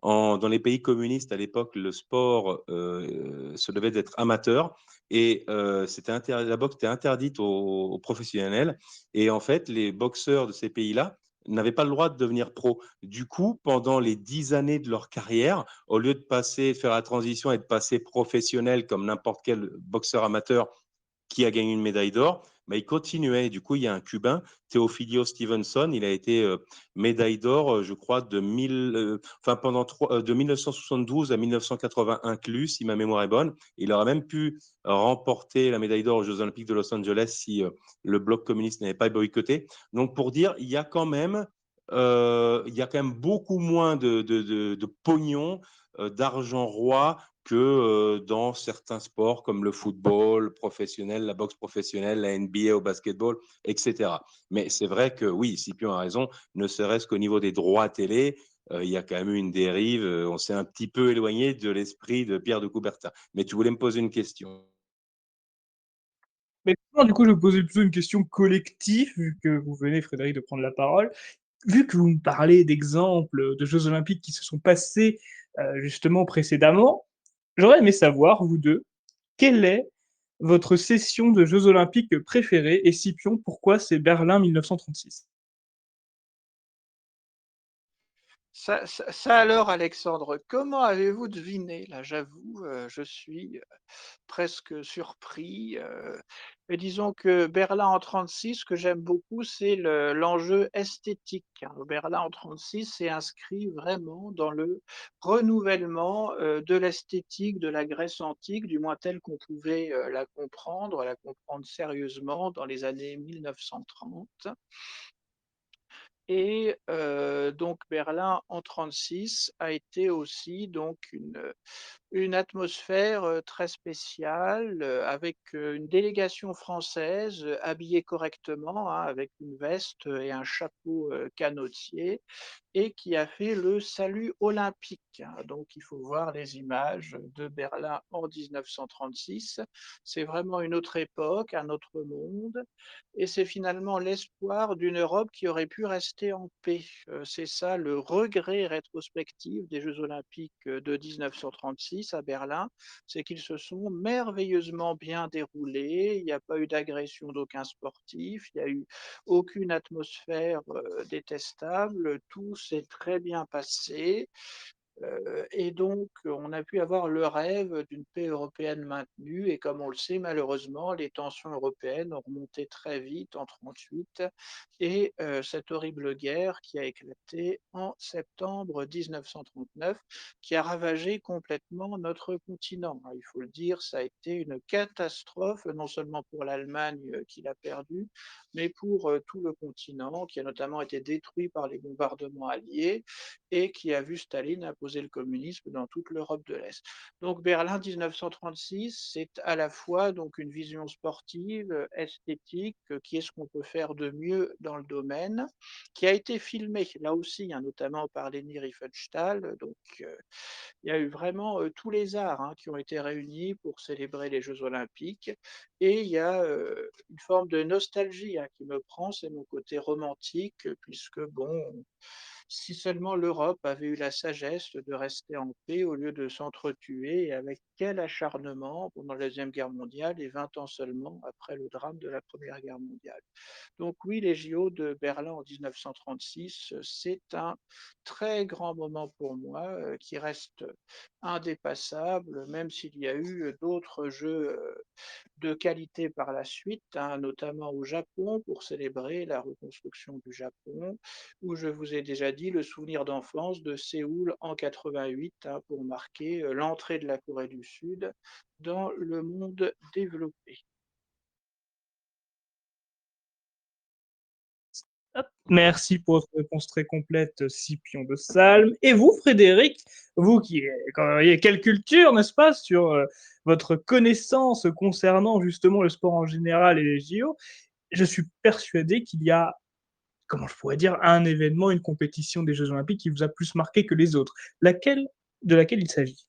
dans les pays communistes à l'époque, le sport se devait d'être amateur et la boxe était interdite aux professionnels. Et en fait, les boxeurs de ces pays-là n'avaient pas le droit de devenir pro. Du coup, pendant les 10 années de leur carrière, au lieu de faire la transition et de passer professionnel comme n'importe quel boxeur amateur qui a gagné une médaille d'or, mais il continuait. Du coup, il y a un Cubain, Teofilio Stevenson, il a été médaille d'or, je crois, de 1972 à 1980 inclus, si ma mémoire est bonne. Il aurait même pu remporter la médaille d'or aux Jeux Olympiques de Los Angeles si le bloc communiste n'avait pas boycotté. Donc, pour dire, il y a quand même beaucoup moins de pognon, d'argent roi que dans certains sports comme le football professionnel, la boxe professionnelle, la NBA au basketball, etc. Mais c'est vrai que oui, Scipion a raison, ne serait-ce qu'au niveau des droits télé, il y a quand même eu une dérive, on s'est un petit peu éloigné de l'esprit de Pierre de Coubertin. Mais tu voulais me poser une question. Mais non, du coup, je vais posais plutôt une question collective, vu que vous venez, Frédéric, de prendre la parole. Vu que vous me parlez d'exemples de jeux olympiques qui se sont passés, justement précédemment, j'aurais aimé savoir, vous 2, quelle est votre session de jeux olympiques préférée? Et Scipion, pourquoi c'est Berlin 1936? Ça alors, Alexandre, comment avez-vous deviné? Là, j'avoue, je suis presque surpris. Mais disons que Berlin en 36, ce que j'aime beaucoup, c'est l'enjeu esthétique, hein. Berlin en 36 c'est inscrit vraiment dans le renouvellement de l'esthétique de la Grèce antique, du moins telle qu'on pouvait la comprendre sérieusement dans les années 1930. Et donc Berlin en 36 a été aussi donc une atmosphère très spéciale, avec une délégation française habillée correctement, hein, avec une veste et un chapeau canotier, et qui a fait le salut olympique, hein. Donc il faut voir les images de Berlin en 1936. C'est vraiment une autre époque, un autre monde, et c'est finalement l'espoir d'une Europe qui aurait pu rester en paix. C'est ça le regret rétrospectif des Jeux olympiques de 1936 à Berlin, c'est qu'ils se sont merveilleusement bien déroulés. Il n'y a pas eu d'agression d'aucun sportif, il n'y a eu aucune atmosphère détestable, tout s'est très bien passé. Et donc, on a pu avoir le rêve d'une paix européenne maintenue, et comme on le sait, malheureusement, les tensions européennes ont remonté très vite en 1938, et cette horrible guerre qui a éclaté en septembre 1939, qui a ravagé complètement notre continent, hein. Il faut le dire, ça a été une catastrophe, non seulement pour l'Allemagne qui l'a perdue, mais pour tout le continent, qui a notamment été détruit par les bombardements alliés, et qui a vu Staline imposer le communisme dans toute l'Europe de l'Est. Donc Berlin 1936, c'est à la fois donc une vision sportive, esthétique, qui est ce qu'on peut faire de mieux dans le domaine, qui a été filmé là aussi, hein, notamment par Leni Riefenstahl. Donc il y a eu vraiment tous les arts, hein, qui ont été réunis pour célébrer les Jeux olympiques, et il y a une forme de nostalgie, hein, qui me prend, c'est mon côté romantique, puisque bon, Si seulement l'Europe avait eu la sagesse de rester en paix au lieu de s'entretuer, et avec quel acharnement pendant la Deuxième Guerre mondiale et 20 ans seulement après le drame de la Première Guerre mondiale. Donc oui, les JO de Berlin en 1936, c'est un très grand moment pour moi, qui reste indépassable, même s'il y a eu d'autres jeux, de qualité par la suite, hein, notamment au Japon pour célébrer la reconstruction du Japon, où je vous ai déjà dit le souvenir d'enfance de Séoul en 88, hein, pour marquer, l'entrée de la Corée du Sud dans le monde développé. Hop, merci pour votre réponse très complète, Scipion de Salm. Et vous, Frédéric, vous qui avez quelle culture, n'est-ce pas, sur votre connaissance concernant justement le sport en général et les JO, je suis persuadé qu'il y a, comment je pourrais dire, un événement, une compétition des Jeux Olympiques qui vous a plus marqué que les autres. De laquelle il s'agit?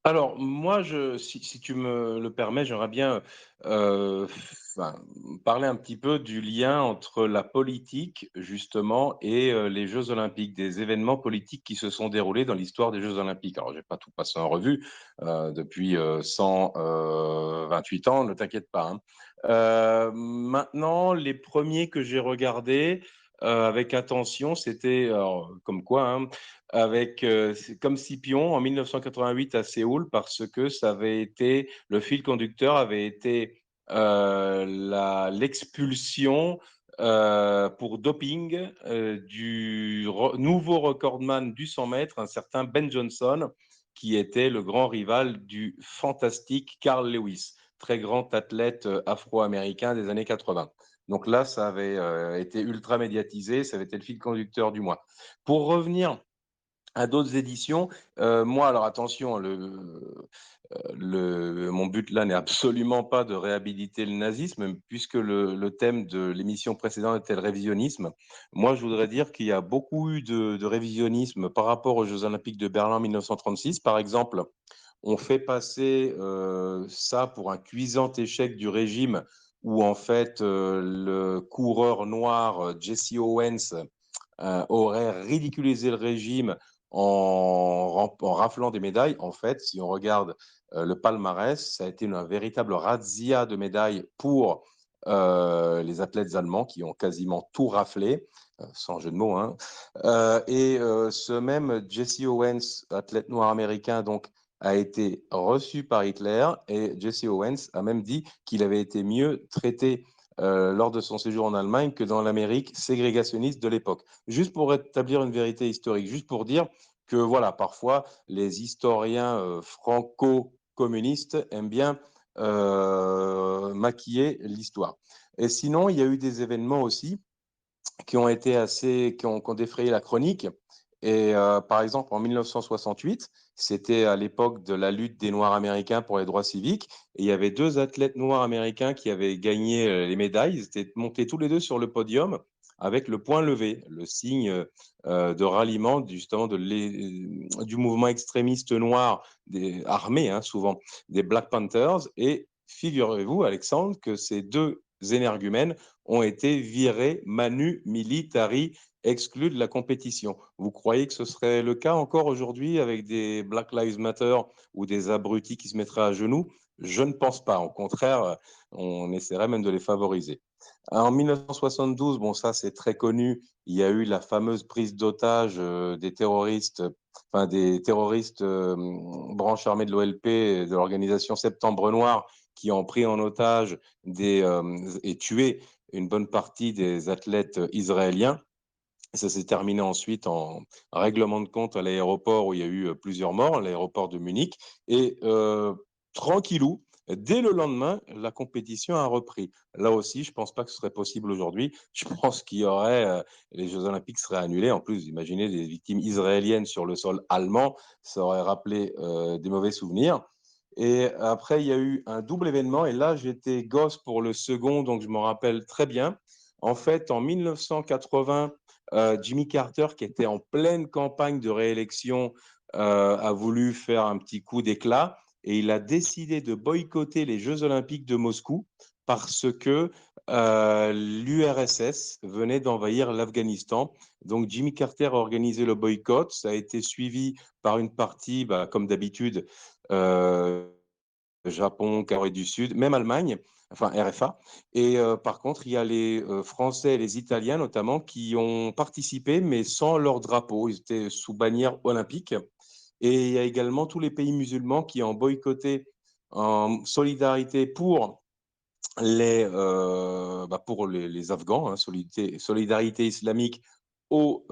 Alors moi, si tu me le permets, j'aimerais bien, enfin, parler un petit peu du lien entre la politique justement et les Jeux olympiques, des événements politiques qui se sont déroulés dans l'histoire des Jeux olympiques. Alors, je vais pas tout passer en revue, depuis, 128 ans, ne t'inquiète pas, hein. Maintenant, les premiers que j'ai regardés, avec attention, c'était alors comme quoi, hein, avec, c'est comme Scipion en 1988 à Séoul parce que ça avait été le fil conducteur avait été, l'expulsion, pour doping, du nouveau recordman du 100 mètres, un certain Ben Johnson, qui était le grand rival du fantastique Carl Lewis, très grand athlète, afro-américain des années 80. Donc là, ça avait, été ultra médiatisé, ça avait été le fil conducteur du mois. Pour revenir à d'autres éditions. Moi, alors attention, mon but là n'est absolument pas de réhabiliter le nazisme, puisque le thème de l'émission précédente était le révisionnisme. Moi, je voudrais dire qu'il y a beaucoup eu de révisionnisme par rapport aux Jeux olympiques de Berlin en 1936. Par exemple, on fait passer ça pour un cuisant échec du régime où en fait le coureur noir Jesse Owens aurait ridiculisé le régime en raflant des médailles. En fait, si on regarde le palmarès, ça a été une véritable razzia de médailles pour les athlètes allemands qui ont quasiment tout raflé, sans jeu de mots, hein. Ce même Jesse Owens, athlète noir américain, donc, a été reçu par Hitler et Jesse Owens a même dit qu'il avait été mieux traité lors de son séjour en Allemagne que dans l'Amérique ségrégationniste de l'époque. Juste pour établir une vérité historique, juste pour dire que voilà, parfois les historiens franco-communistes aiment bien maquiller l'histoire. Et sinon, il y a eu des événements aussi qui ont été qui ont défrayé la chronique. Et par exemple, en 1968, c'était à l'époque de la lutte des Noirs américains pour les droits civiques. Et il y avait deux athlètes noirs américains qui avaient gagné les médailles. Ils étaient montés tous les deux sur le podium avec le poing levé, le signe de ralliement justement du mouvement extrémiste noir armé, hein, souvent, des Black Panthers. Et figurez-vous, Alexandre, que ces deux énergumènes ont été virés manu militari, exclus de la compétition. Vous croyez que ce serait le cas encore aujourd'hui avec des Black Lives Matter ou des abrutis qui se mettraient à genoux? Je ne pense pas. Au contraire, on essaierait même de les favoriser. En 1972, bon, ça c'est très connu, il y a eu la fameuse prise d'otage des terroristes branche armée de l'OLP, de l'organisation Septembre Noir, qui ont pris en otage et tué une bonne partie des athlètes israéliens. Ça s'est terminé ensuite en règlement de compte à l'aéroport où il y a eu plusieurs morts, l'aéroport de Munich. Et tranquillou, dès le lendemain, la compétition a repris. Là aussi, je ne pense pas que ce serait possible aujourd'hui. Je pense qu'il y aurait, les Jeux Olympiques seraient annulés. En plus, imaginez des victimes israéliennes sur le sol allemand, ça aurait rappelé des mauvais souvenirs. Et après, il y a eu un double événement. Et là, j'étais gosse pour le second, donc je me rappelle très bien. En fait, en 1980, Jimmy Carter, qui était en pleine campagne de réélection, a voulu faire un petit coup d'éclat et il a décidé de boycotter les Jeux olympiques de Moscou parce que l'URSS venait d'envahir l'Afghanistan. Donc Jimmy Carter a organisé le boycott. Ça a été suivi par une partie, comme d'habitude, euh, Japon, Corée du Sud, même Allemagne, enfin RFA. Et par contre, il y a les Français et les Italiens notamment qui ont participé, mais sans leur drapeau. Ils étaient sous bannière olympique. Et il y a également tous les pays musulmans qui ont boycotté en solidarité pour les Afghans, hein, solidarité islamique aux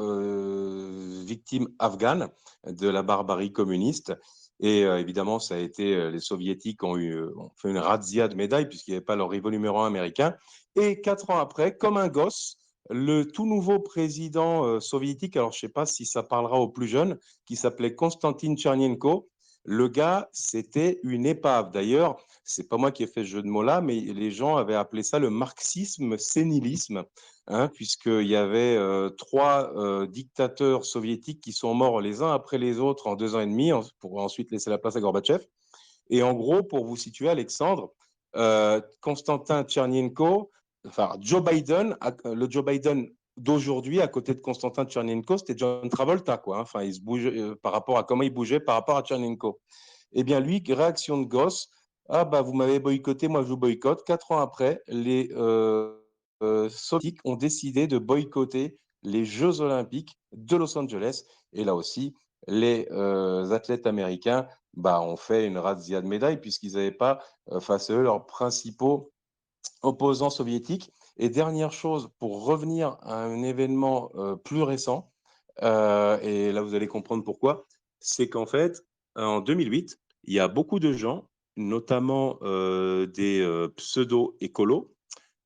victimes afghanes de la barbarie communiste. Et évidemment, ça a été les Soviétiques ont fait une razzia de médailles puisqu'il n'y avait pas leur rival numéro un américain. Et 4 ans après, comme un gosse, le tout nouveau président soviétique, alors je ne sais pas si ça parlera aux plus jeunes, qui s'appelait Konstantin Tchernenko. Le gars, c'était une épave. D'ailleurs, c'est pas moi qui ai fait ce jeu de mots là, mais les gens avaient appelé ça le marxisme-sénilisme, hein, puisqu'il y avait 3 dictateurs soviétiques qui sont morts les uns après les autres en 2 ans et demi, pour ensuite laisser la place à Gorbatchev. Et en gros, pour vous situer, Alexandre, Konstantin Tchernenko, enfin Joe Biden, le Joe Biden d'aujourd'hui, à côté de Konstantin Tchernenko, c'était John Travolta, quoi, hein. Enfin, il se bouge par rapport à comment il bougeait par rapport à Tchernenko. Eh bien, lui, réaction de gosse, ah bah vous m'avez boycotté, moi je vous boycotte. 4 ans après, les Soviétiques ont décidé de boycotter les Jeux Olympiques de Los Angeles. Et là aussi, les athlètes américains ont fait une razzia de médailles puisqu'ils n'avaient pas face à eux leurs principaux opposants soviétiques. Et dernière chose, pour revenir à un événement plus récent, et là vous allez comprendre pourquoi, c'est qu'en fait, en 2008, il y a beaucoup de gens, notamment des pseudo-écolos,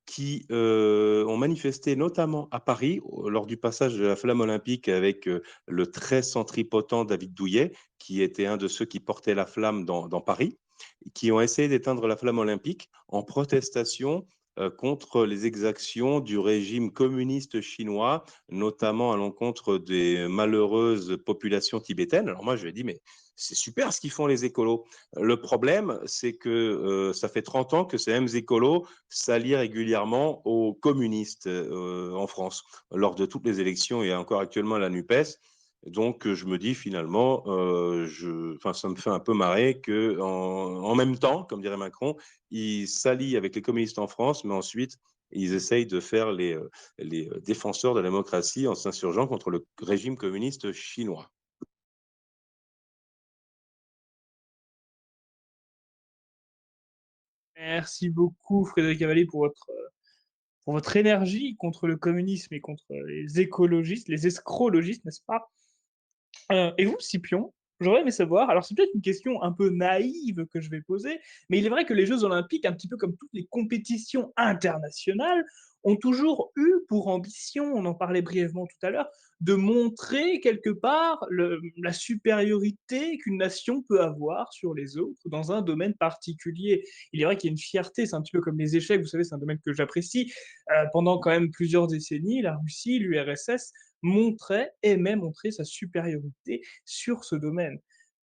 qui ont manifesté notamment à Paris lors du passage de la flamme olympique avec le très centripotent David Douillet, qui était un de ceux qui portaient la flamme dans Paris, qui ont essayé d'éteindre la flamme olympique en protestation contre les exactions du régime communiste chinois, notamment à l'encontre des malheureuses populations tibétaines. Alors moi, je lui ai dit, mais c'est super ce qu'ils font les écolos. Le problème, c'est que ça fait 30 ans que ces mêmes écolos s'allient régulièrement aux communistes en France. Lors de toutes les élections, et encore actuellement la NUPES. Donc, je me dis finalement, ça me fait un peu marrer qu'en même temps, comme dirait Macron, ils s'allient avec les communistes en France, mais ensuite, ils essayent de faire les défenseurs de la démocratie en s'insurgeant contre le régime communiste chinois. Merci beaucoup, Frédéric Cavalier, pour votre énergie contre le communisme et contre les écologistes, les escrologistes, n'est-ce pas? Et vous, Scipion, j'aurais aimé savoir, alors c'est peut-être une question un peu naïve que je vais poser, mais il est vrai que les Jeux Olympiques, un petit peu comme toutes les compétitions internationales, ont toujours eu pour ambition, on en parlait brièvement tout à l'heure, de montrer quelque part la supériorité qu'une nation peut avoir sur les autres dans un domaine particulier. Il est vrai qu'il y a une fierté, c'est un petit peu comme les échecs, vous savez, c'est un domaine que j'apprécie. Pendant quand même plusieurs décennies, la Russie, l'URSS aimait montrer sa supériorité sur ce domaine.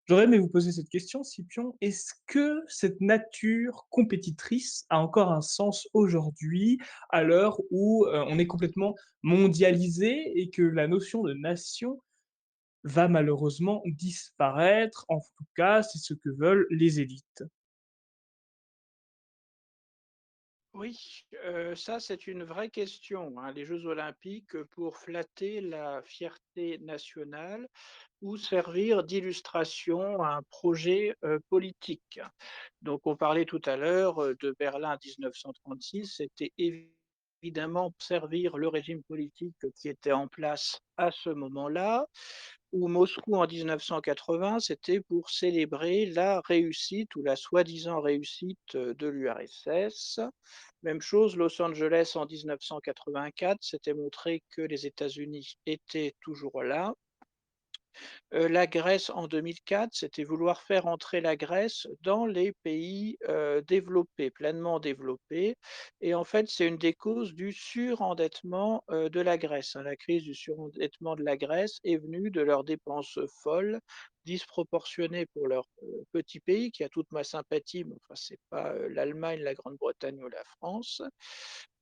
J'aurais aimé vous poser cette question, Scipion. Est-ce que cette nature compétitrice a encore un sens aujourd'hui, à l'heure où on est complètement mondialisé et que la notion de nation va malheureusement disparaître? En tout cas, c'est ce que veulent les élites. Oui, ça c'est une vraie question, hein. Les Jeux olympiques, pour flatter la fierté nationale ou servir d'illustration à un projet, politique. Donc on parlait tout à l'heure, de Berlin 1936, c'était évidemment servir le régime politique qui était en place à ce moment-là, ou Moscou en 1980, c'était pour célébrer la réussite ou la soi-disant réussite, de l'URSS. Même chose, Los Angeles en 1984, c'était montrer que les États-Unis étaient toujours là. La Grèce en 2004, c'était vouloir faire entrer la Grèce dans les pays, développés, pleinement développés, et en fait, c'est une des causes du surendettement, de la Grèce, hein. La crise du surendettement de la Grèce est venue de leurs dépenses folles, disproportionnées pour leur, petit pays qui a toute ma sympathie, mais enfin, c'est pas, l'Allemagne, la Grande-Bretagne ou la France.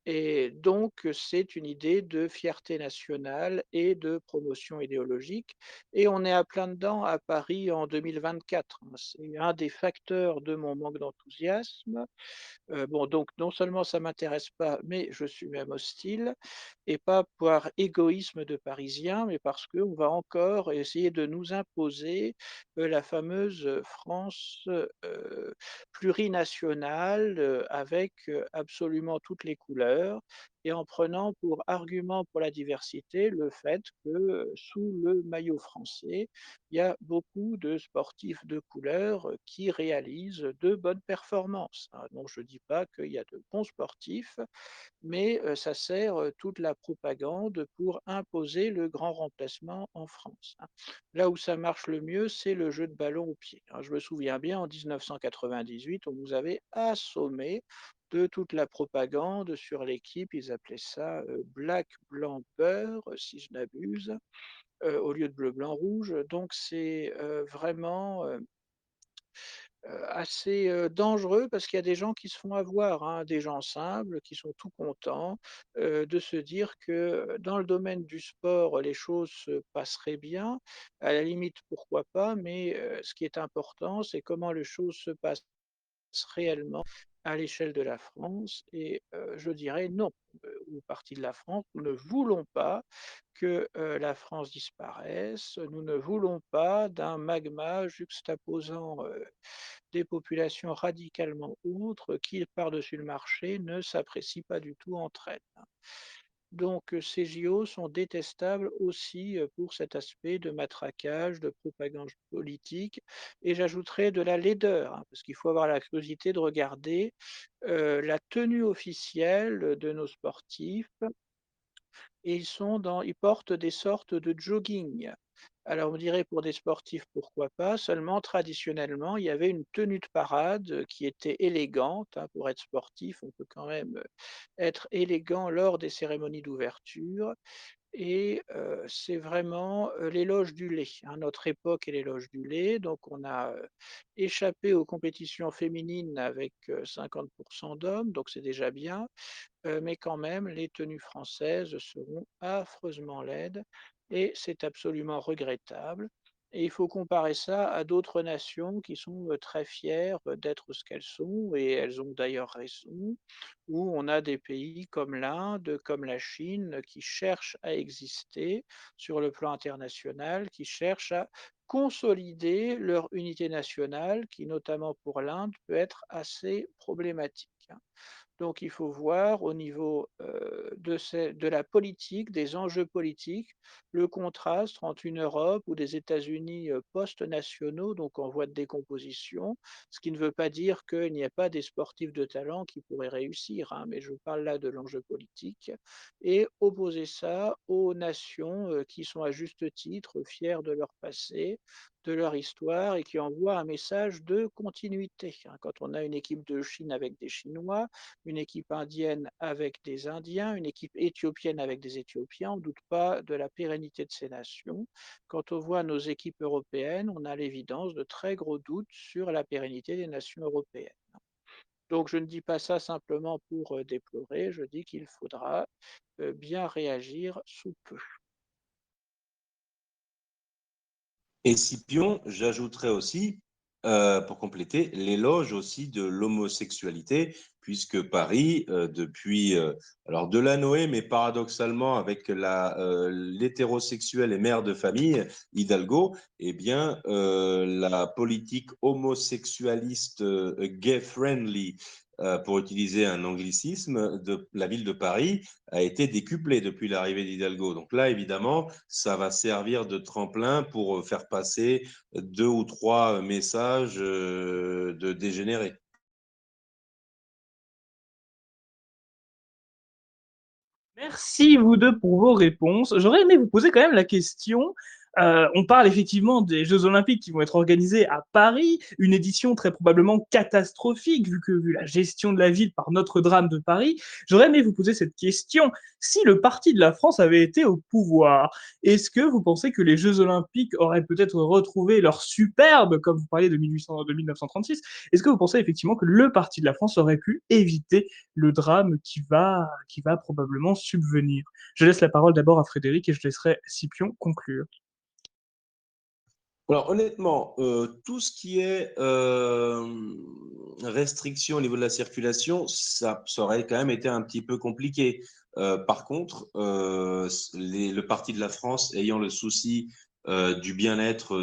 Et donc, c'est une idée de fierté nationale et de promotion idéologique et on est à plein dedans à Paris en 2024, hein. C'est un des facteurs de mon manque d'enthousiasme. Bon, donc non seulement ça m'intéresse pas, mais je suis même hostile et pas par égoïsme de Parisien, mais parce qu'on va encore essayer de nous imposer, la fameuse, France, plurinationale, avec, absolument toutes les couleurs et en prenant pour argument pour la diversité le fait que, sous le maillot français, il y a beaucoup de sportifs de couleur, qui réalisent de bonnes performances, hein. Donc je ne dis pas qu'il y a de bons sportifs, mais ça sert, toute la propagande pour imposer le grand remplacement en France, hein. Là où ça marche le mieux, c'est le jeu de ballon au pied, hein. Je me souviens bien en 1998, on nous avait assommés de toute la propagande sur l'équipe. Ils appelaient ça, black, blanc, beurre, si je n'abuse, au lieu de bleu, blanc, rouge. Donc c'est, vraiment, assez, dangereux parce qu'il y a des gens qui se font avoir, hein, des gens simples qui sont tout contents, de se dire que, dans le domaine du sport, les choses se passeraient bien. À la limite, pourquoi pas, mais, ce qui est important, c'est comment les choses se passent réellement à l'échelle de la France et je dirais non, une partie de la France, nous ne voulons pas que, la France disparaisse. Nous ne voulons pas d'un magma juxtaposant, des populations radicalement autres qui, par-dessus le marché, ne s'apprécient pas du tout entre elles, hein. Donc, ces JO sont détestables aussi, pour cet aspect de matraquage, de propagande politique et j'ajouterais de la laideur, hein, parce qu'il faut avoir la curiosité de regarder, la tenue officielle de nos sportifs et ils portent des sortes de jogging. Alors on dirait pour des sportifs, pourquoi pas, seulement traditionnellement, il y avait une tenue de parade, qui était élégante, hein. Pour être sportif, on peut quand même, être élégant lors des cérémonies d'ouverture et c'est vraiment, l'éloge du lait, hein. Notre époque est l'éloge du lait, donc on a, échappé aux compétitions féminines avec, 50 d'hommes, donc c'est déjà bien. Mais quand même, les tenues françaises seront affreusement laides et c'est absolument regrettable et il faut comparer ça à d'autres nations qui sont, très fières, d'être ce qu'elles sont et elles ont d'ailleurs raison, où on a des pays comme l'Inde, comme la Chine, qui cherchent à exister sur le plan international, qui cherchent à consolider leur unité nationale qui, notamment pour l'Inde, peut être assez problématique, hein. Donc il faut voir au niveau, de la politique, des enjeux politiques, le contraste entre une Europe ou des États-Unis, post-nationaux, donc en voie de décomposition. Ce qui ne veut pas dire qu'il n'y a pas des sportifs de talent qui pourraient réussir, hein, mais je parle là de l'enjeu politique et opposer ça aux nations, qui sont à juste titre fières de leur passé, de leur histoire et qui envoient un message de continuité, hein. Quand on a une équipe de Chine avec des Chinois, une équipe indienne avec des Indiens, une équipe éthiopienne avec des Éthiopiens. On ne doute pas de la pérennité de ces nations. Quand on voit nos équipes européennes, on a à l'évidence de très gros doutes sur la pérennité des nations européennes. Donc je ne dis pas ça simplement pour déplorer, je dis qu'il faudra bien réagir sous peu. Et Scipion, j'ajouterais aussi, pour compléter, l'éloge aussi de l'homosexualité, puisque Paris, depuis alors de la Noé, mais paradoxalement avec l'hétérosexuel et mère de famille, Hidalgo, eh bien, la politique homosexualiste gay-friendly, pour utiliser un anglicisme, de la ville de Paris a été décuplée depuis l'arrivée d'Hidalgo. Donc là, évidemment, ça va servir de tremplin pour faire passer deux ou trois messages de dégénérés. Merci vous 2 pour vos réponses. J'aurais aimé vous poser quand même la question, On parle effectivement des Jeux olympiques qui vont être organisés à Paris, une édition très probablement catastrophique vu la gestion de la ville par Notre-Dame de Paris. J'aurais aimé vous poser cette question: si le parti de la France avait été au pouvoir, est-ce que vous pensez que les Jeux olympiques auraient peut-être retrouvé leur superbe, comme vous parliez de 1800 de 1936? Est-ce que vous pensez effectivement que le parti de la France aurait pu éviter le drame qui va probablement subvenir? Je laisse la parole d'abord à Frédéric et je laisserai Scipion conclure. Alors honnêtement, tout ce qui est restriction au niveau de la circulation, ça aurait quand même été un petit peu compliqué. Par contre, le parti de la France ayant le souci du bien-être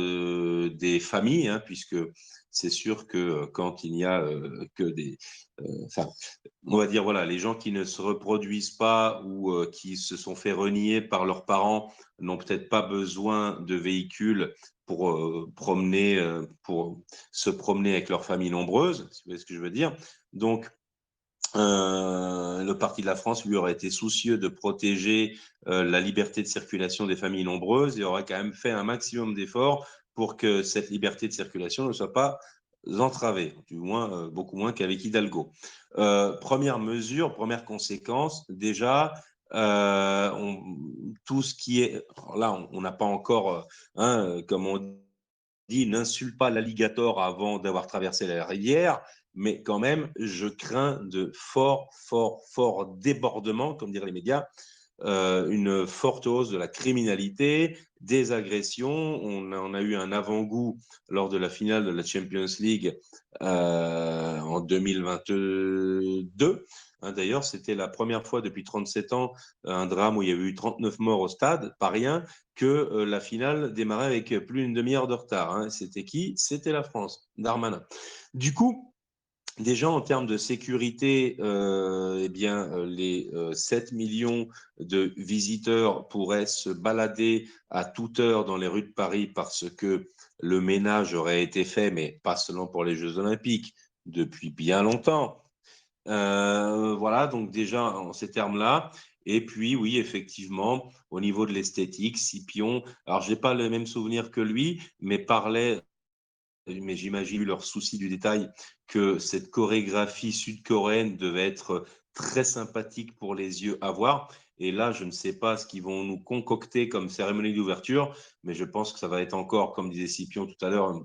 des familles, hein, puisque c'est sûr que quand il n'y a que enfin, on va dire voilà, les gens qui ne se reproduisent pas ou qui se sont fait renier par leurs parents n'ont peut-être pas besoin de véhicules pour se promener avec leur famille nombreuse, si vous voyez ce que je veux dire. Donc, le parti de la France lui aurait été soucieux de protéger la liberté de circulation des familles nombreuses et aurait quand même fait un maximum d'efforts pour que cette liberté de circulation ne soit pas entravée, du moins beaucoup moins qu'avec Hidalgo. Première mesure, première conséquence, déjà, tout ce qui est... Là, on n'a pas encore, comme on dit, n'insulte pas l'alligator avant d'avoir traversé la rivière, mais quand même, je crains de forts débordements, comme diraient les médias, une forte hausse de la criminalité, des agressions. On a eu un avant-goût lors de la finale de la Champions League en 2022. Hein, d'ailleurs, c'était la première fois depuis 37 ans, un drame où il y avait eu 39 morts au stade, pas rien, que la finale démarrait avec plus d'une demi-heure de retard. Hein. C'était qui? C'était la France, Darmanin. Du coup, déjà, en termes de sécurité, eh bien, les 7 millions de visiteurs pourraient se balader à toute heure dans les rues de Paris parce que le ménage aurait été fait, mais pas seulement pour les Jeux Olympiques, depuis bien longtemps. Voilà, donc déjà en ces termes-là. Et puis, oui, effectivement, au niveau de l'esthétique, Scipion, alors je n'ai pas le même souvenir que lui, mais parlait, mais j'imagine leur souci du détail, que cette chorégraphie sud-coréenne devait être très sympathique pour les yeux à voir. Et là, je ne sais pas ce qu'ils vont nous concocter comme cérémonie d'ouverture, mais je pense que ça va être encore, comme disait Scipion tout à l'heure,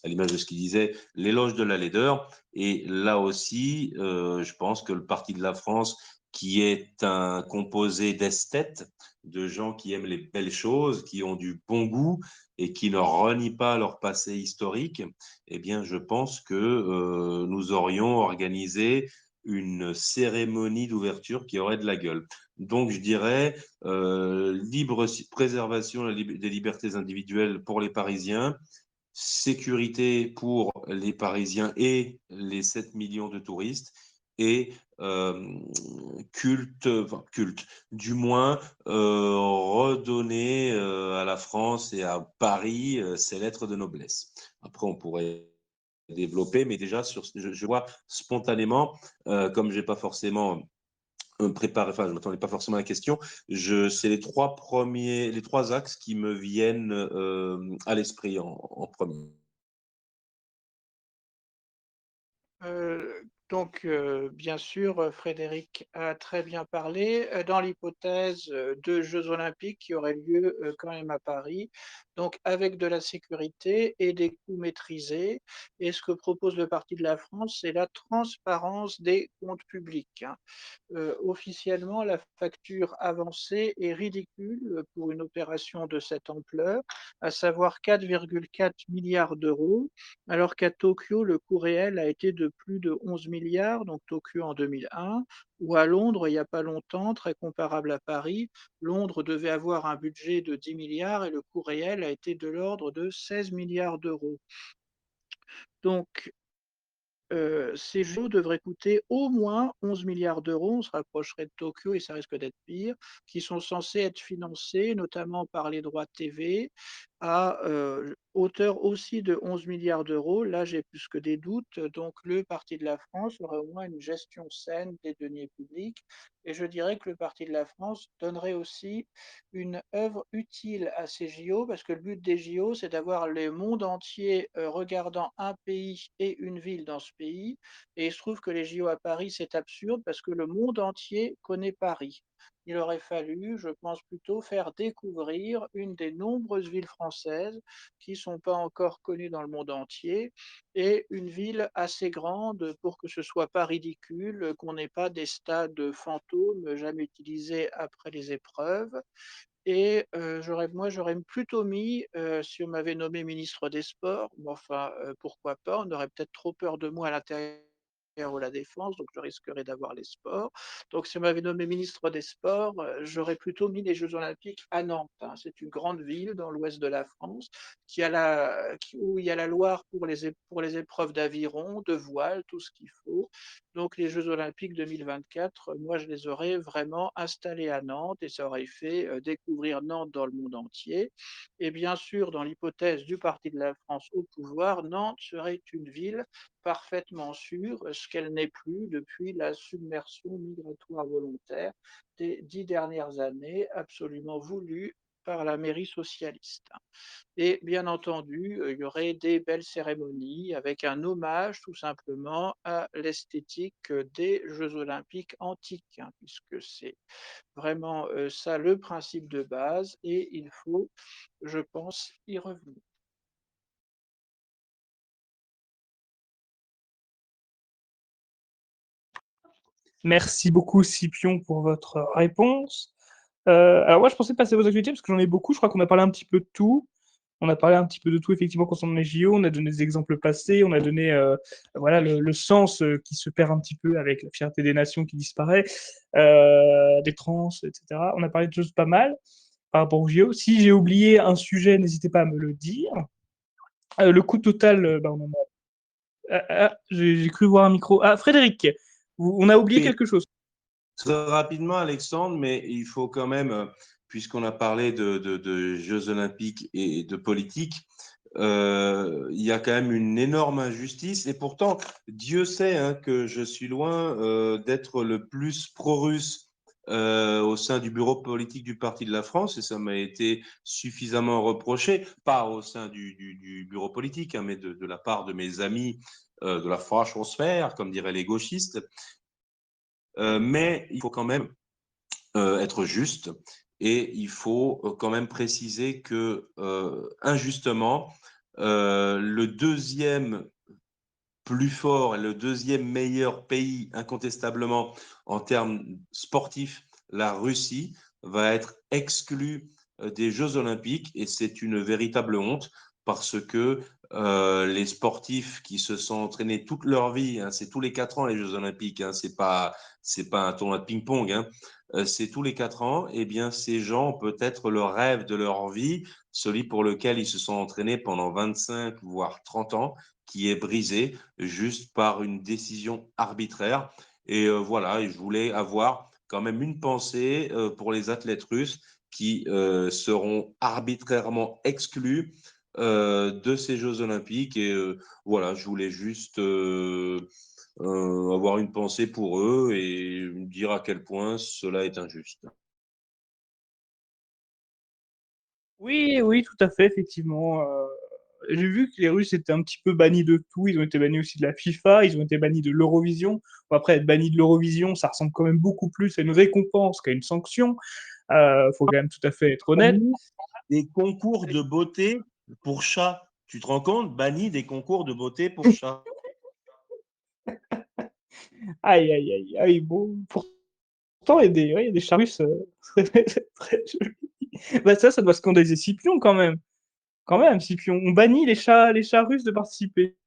à l'image de ce qu'il disait, l'éloge de la laideur. Et là aussi, je pense que le Parti de la France, qui est un composé d'esthètes, de gens qui aiment les belles choses, qui ont du bon goût, et qui ne renient pas leur passé historique, eh bien, je pense que nous aurions organisé une cérémonie d'ouverture qui aurait de la gueule. Donc, je dirais libre préservation des libertés individuelles pour les Parisiens, sécurité pour les Parisiens et les 7 millions de touristes, et culte, du moins redonner à la France et à Paris ses lettres de noblesse. Après, on pourrait développer, mais déjà, je vois spontanément, comme j'ai pas forcément préparé, enfin, je m'attendais pas forcément à la question, c'est les trois axes qui me viennent à l'esprit en premier. Bien sûr, Frédéric a très bien parlé. Dans l'hypothèse, de Jeux olympiques qui auraient lieu, quand même à Paris, donc avec de la sécurité et des coûts maîtrisés, et ce que propose le parti de la France, c'est la transparence des comptes publics, hein. Officiellement, la facture avancée est ridicule pour une opération de cette ampleur, à savoir 4,4 milliards d'euros, alors qu'à Tokyo, le coût réel a été de plus de 11 milliards, donc Tokyo en 2001, ou à Londres, il n'y a pas longtemps, très comparable à Paris. Londres devait avoir un budget de 10 milliards et le coût réel a été de l'ordre de 16 milliards d'euros. Donc, ces JO devraient coûter au moins 11 milliards d'euros, on se rapprocherait de Tokyo et ça risque d'être pire, qui sont censés être financés notamment par les droits TV à, hauteur aussi de 11 milliards d'euros. Là, j'ai plus que des doutes, donc le parti de la France aurait au moins une gestion saine des deniers publics et je dirais que le parti de la France donnerait aussi une œuvre utile à ces JO parce que le but des JO, c'est d'avoir le monde entier, regardant un pays et une ville dans ce pays et il se trouve que les JO à Paris, c'est absurde parce que le monde entier connaît Paris. Il aurait fallu, je pense plutôt, faire découvrir une des nombreuses villes françaises qui ne sont pas encore connues dans le monde entier et une ville assez grande pour que ce soit pas ridicule, qu'on n'ait pas des stades fantômes jamais utilisés après les épreuves et j'aurais plutôt mis, si on m'avait nommé ministre des Sports, mais enfin, pourquoi pas? On aurait peut-être trop peur de moi à l'intérieur ou la défense, donc je risquerais d'avoir les sports. Donc si on m'avait nommé ministre des Sports, j'aurais plutôt mis les Jeux olympiques à Nantes, hein. C'est une grande ville dans l'ouest de la France où il y a la Loire pour les épreuves d'aviron, de voile, tout ce qu'il faut. Donc les Jeux olympiques 2024, moi je les aurais vraiment installés à Nantes et ça aurait fait, découvrir Nantes dans le monde entier et bien sûr, dans l'hypothèse du parti de la France au pouvoir, Nantes serait une ville parfaitement sûre, ce qu'elle n'est plus depuis la submersion migratoire volontaire des 10 dernières années, absolument voulue par la mairie socialiste. Et bien entendu, il y aurait des belles cérémonies avec un hommage tout simplement à l'esthétique, des Jeux olympiques antiques, hein, puisque c'est vraiment, ça le principe de base et il faut, je pense, y revenir. Merci beaucoup Scipion pour votre réponse. Alors moi je pensais passer aux actualités parce que j'en ai beaucoup, je crois qu'on a parlé un petit peu de tout. On a parlé un petit peu de tout effectivement concernant les JO, on a donné des exemples passés, on a donné voilà le sens qui se perd un petit peu avec la fierté des nations qui disparaît, des trans, etc. On a parlé de choses pas mal par rapport aux JO. Si j'ai oublié un sujet, n'hésitez pas à me le dire. Le coût total, bah, on en a... j'ai cru voir un micro. Ah, Frédéric, on a oublié Oui, quelque chose. très rapidement, Alexandre, mais il faut quand même, puisqu'on a parlé de Jeux olympiques et de politique, il y a quand même une énorme injustice. Et pourtant, Dieu sait hein, que je suis loin d'être le plus pro-russe au sein du bureau politique du Parti de la France, et ça m'a été suffisamment reproché, pas au sein du bureau politique, hein, mais de la part de mes amis de la franchosphère, comme diraient les gauchistes. Mais il faut quand même être juste et il faut quand même préciser que injustement, le deuxième plus fort et le deuxième meilleur pays incontestablement en termes sportifs, la Russie, va être exclu des Jeux olympiques et c'est une véritable honte parce que les sportifs qui se sont entraînés toute leur vie, hein, c'est tous les 4 ans les Jeux olympiques, hein, c'est pas un tournoi de ping-pong, hein, c'est tous les 4 ans, et eh bien ces gens ont peut-être le rêve de leur vie, celui pour lequel ils se sont entraînés pendant 25 voire 30 ans, qui est brisé juste par une décision arbitraire. Et voilà, et je voulais avoir quand même une pensée pour les athlètes russes qui seront arbitrairement exclus de ces Jeux olympiques. Et voilà, je voulais juste avoir une pensée pour eux et dire à quel point cela est injuste. Oui, oui, tout à fait, effectivement. J'ai vu que les Russes étaient un petit peu bannis de tout. Ils ont été bannis aussi de la FIFA, ils ont été bannis de l'Eurovision. Bon, après, être banni de l'Eurovision, ça ressemble quand même beaucoup plus à une récompense qu'à une sanction. Faut quand même tout à fait être honnête. Banni des concours de beauté pour chats. Tu te rends compte? Banni des concours de beauté pour chats. Aïe, aïe, aïe, aïe. Bon, pourtant, ouais, il y a des chats russes très, très jolis. Bah ça doit scandaliser Scipion quand même. Quand même, Scipion. On bannit les chats russes de participer.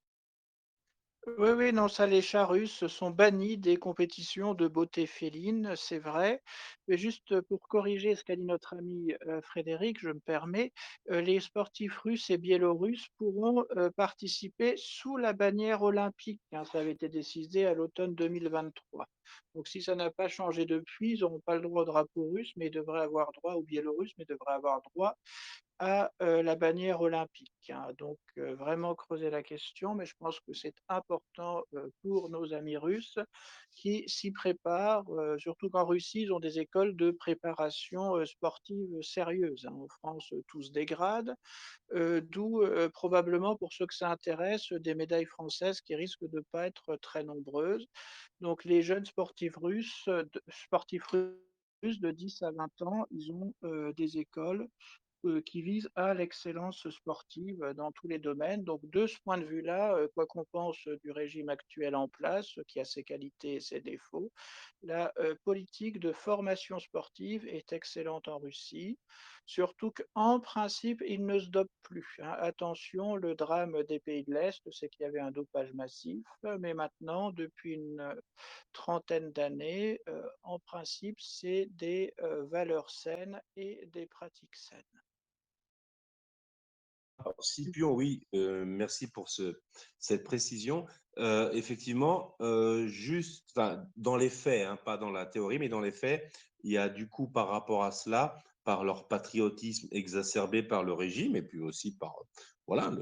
Oui, oui, non, ça, les chats russes sont bannis des compétitions de beauté féline, c'est vrai. Mais juste pour corriger ce qu'a dit notre ami Frédéric, je me permets, les sportifs russes et biélorusses pourront participer sous la bannière olympique, hein. Ça avait été décidé à l'automne 2023. Donc, si ça n'a pas changé depuis, ils n'auront pas le droit au drapeau russe, mais ils devraient avoir droit au biélorusse, mais ils devraient avoir droit à la bannière olympique, hein. Donc vraiment creuser la question, mais je pense que c'est important, pour nos amis russes qui s'y préparent, surtout qu'en Russie, ils ont des écoles de préparation, sportive sérieuses, hein. En France, tout se dégrade, d'où, probablement pour ceux que ça intéresse, des médailles françaises qui risquent de pas être très nombreuses. Donc les jeunes sportifs russes de 10 à 20 ans, ils ont, des écoles qui vise à l'excellence sportive dans tous les domaines. Donc de ce point de vue-là, quoi qu'on pense du régime actuel en place, qui a ses qualités et ses défauts, la politique de formation sportive est excellente en Russie, surtout qu'en principe, ils ne se dopent plus, hein. Attention, le drame des pays de l'Est, c'est qu'il y avait un dopage massif, mais maintenant, depuis une trentaine d'années, en principe, c'est des valeurs saines et des pratiques saines. Alors, Scipion, oui, merci pour cette précision. Effectivement, juste, enfin, dans les faits, hein, pas dans la théorie, mais dans les faits, il y a du coup par rapport à cela, par leur patriotisme exacerbé par le régime et puis aussi par voilà,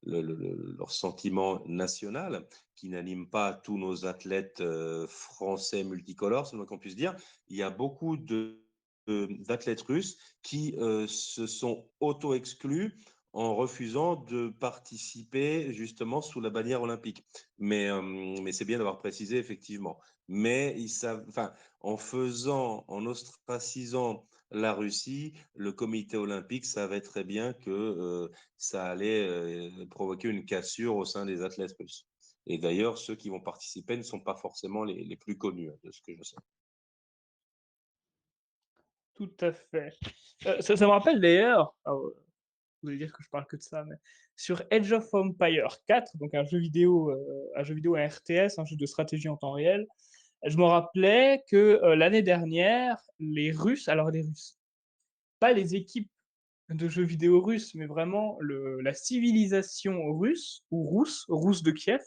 leur sentiment national qui n'anime pas tous nos athlètes français multicolores, c'est le moins qu'on puisse dire. Il y a beaucoup d'athlètes russes qui se sont auto-exclus en refusant de participer justement sous la bannière olympique. Mais c'est bien d'avoir précisé effectivement. Mais ils savent, enfin, en ostracisant la Russie, le comité olympique savait très bien que ça allait provoquer une cassure au sein des athlètes russes. Et d'ailleurs, ceux qui vont participer ne sont pas forcément les plus connus, hein, de ce que je sais. Tout à fait. Ça me rappelle d'ailleurs, vous allez dire que je parle que de ça, mais sur Age of Empires 4, donc un jeu vidéo à RTS, un jeu de stratégie en temps réel, je me rappelais que, l'année dernière, les Russes, alors les Russes, pas les équipes de jeux vidéo russes, mais vraiment la civilisation russe ou rousse de Kiev,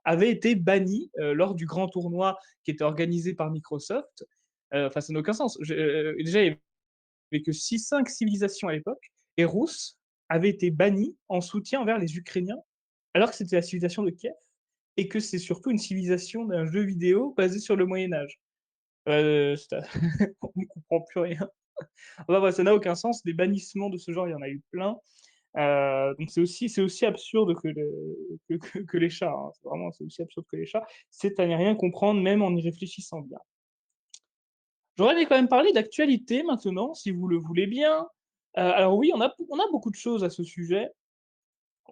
avait été bannie lors du grand tournoi qui était organisé par Microsoft. Enfin, ça n'a aucun sens. Déjà, il n'y avait que 6-5 civilisations à l'époque, et Rousse avait été bannie en soutien envers les Ukrainiens, alors que c'était la civilisation de Kiev, et que c'est surtout une civilisation d'un jeu vidéo basé sur le Moyen Âge. On ne comprend plus rien. Enfin, ouais, ça n'a aucun sens. Des bannissements de ce genre, il y en a eu plein. Donc c'est aussi absurde que les chats, hein. C'est aussi absurde que les chats. C'est à n'y rien comprendre, même en y réfléchissant bien. J'aurais aimé quand même parler d'actualité maintenant, si vous le voulez bien. Alors oui, on a beaucoup de choses à ce sujet.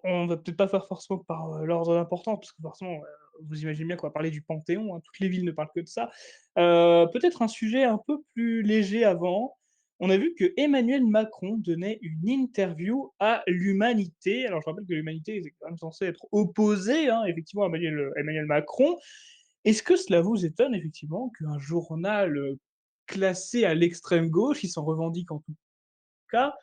On va peut-être pas faire forcément par l'ordre d'importance, parce que forcément, vous imaginez bien qu'on va parler du Panthéon, hein, toutes les villes ne parlent que de ça. Peut-être un sujet un peu plus léger avant. On a vu que Emmanuel Macron donnait une interview à l'Humanité. Alors je rappelle que l'Humanité est quand même censée être opposée, hein, effectivement, à Emmanuel Macron. Est-ce que cela vous étonne effectivement qu'un journal classé à l'extrême gauche, il s'en revendique en tout cas,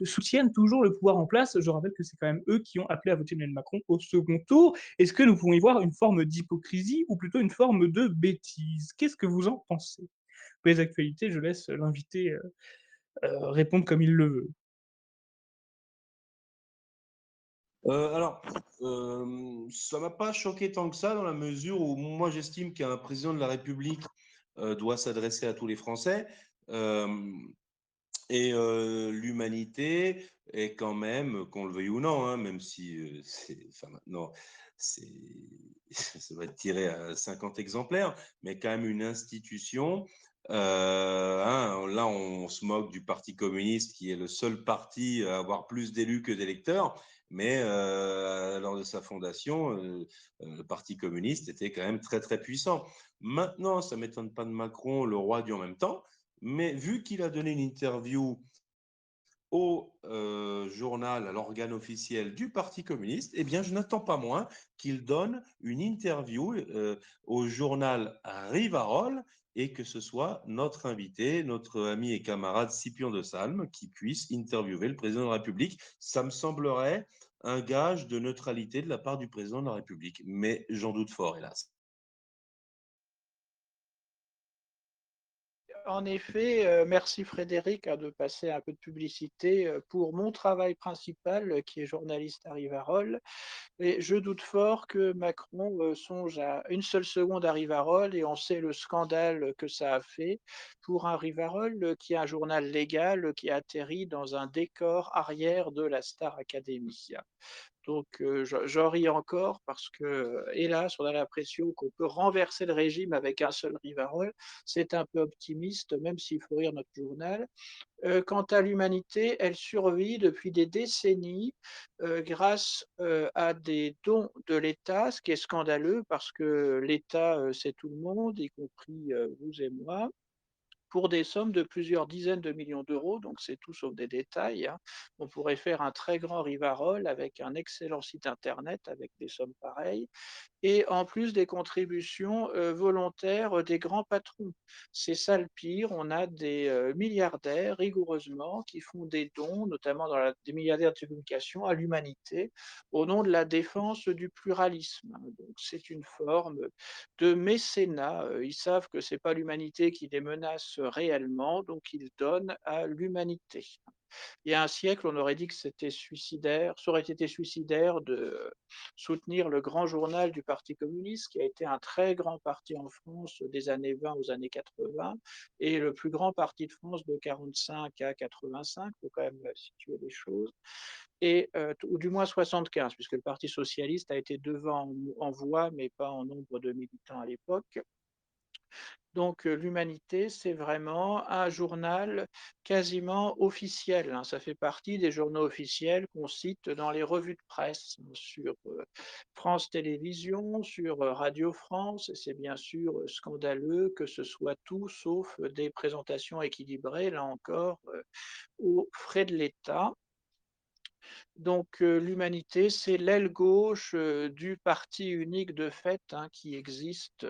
soutiennent toujours le pouvoir en place. Je rappelle que c'est quand même eux qui ont appelé à voter Emmanuel Macron au second tour. Est-ce que nous pouvons y voir une forme d'hypocrisie ou plutôt une forme de bêtise? Qu'est-ce que vous en pensez? Pour les actualités, je laisse l'invité répondre comme il le veut. Alors, ça m'a pas choqué tant que ça dans la mesure où moi j'estime qu'un président de la République doit s'adresser à tous les Français. Euh, Et l'humanité est quand même, qu'on le veuille ou non, hein, même si enfin, maintenant, c'est, ça va être tiré à 50 exemplaires, mais quand même une institution. Hein, là, on se moque du Parti communiste, qui est le seul parti à avoir plus d'élus que d'électeurs, mais lors de sa fondation, le Parti communiste était quand même très, très puissant. Maintenant, ça ne m'étonne pas de Macron, le roi du en même temps. Mais vu qu'il a donné une interview au journal, à l'organe officiel du Parti communiste, eh bien, je n'attends pas moins qu'il donne une interview au journal Rivarol et que ce soit notre invité, notre ami et camarade Scipion de Salm qui puisse interviewer le président de la République. Ça me semblerait un gage de neutralité de la part du président de la République, mais j'en doute fort, hélas. En effet, merci Frédéric de passer un peu de publicité pour mon travail principal qui est journaliste à Rivarol. Et je doute fort que Macron songe à une seule seconde à Rivarol et on sait le scandale que ça a fait pour un Rivarol qui est un journal légal qui a atterri dans un décor arrière de la Star Academy. Donc j'en ris encore parce que, hélas, on a l'impression qu'on peut renverser le régime avec un seul Rivarol. C'est un peu optimiste, même s'il faut rire notre journal. Quant à l'humanité, elle survit depuis des décennies grâce à des dons de l'État, ce qui est scandaleux parce que l'État, c'est tout le monde, y compris vous et moi, pour des sommes de plusieurs dizaines de millions d'euros, donc c'est tout sauf des détails, hein. On pourrait faire un très grand Rivarol avec un excellent site internet avec des sommes pareilles et en plus des contributions volontaires des grands patrons. C'est ça le pire, on a des milliardaires rigoureusement qui font des dons, notamment des milliardaires de communication, à l'humanité au nom de la défense du pluralisme, hein. Donc c'est une forme de mécénat. Ils savent que c'est pas l'humanité qui les menace réellement, donc ils donnent à l'humanité. Il y a un siècle, on aurait dit que c'était suicidaire, ça aurait été suicidaire de soutenir le grand journal du Parti communiste, qui a été un très grand parti en France des années 20 aux années 80, et le plus grand parti de France de 45 à 85, il faut quand même situer les choses, et, ou du moins 75, puisque le Parti socialiste a été devant en voix, mais pas en nombre de militants à l'époque. Donc l'Humanité, c'est vraiment un journal quasiment officiel, hein. Ça fait partie des journaux officiels qu'on cite dans les revues de presse, sur France Télévisions, sur Radio France, et c'est bien sûr scandaleux que ce soit tout sauf des présentations équilibrées, là encore, aux frais de l'État. Donc l'Humanité, c'est l'aile gauche du parti unique de fait, hein, qui existe,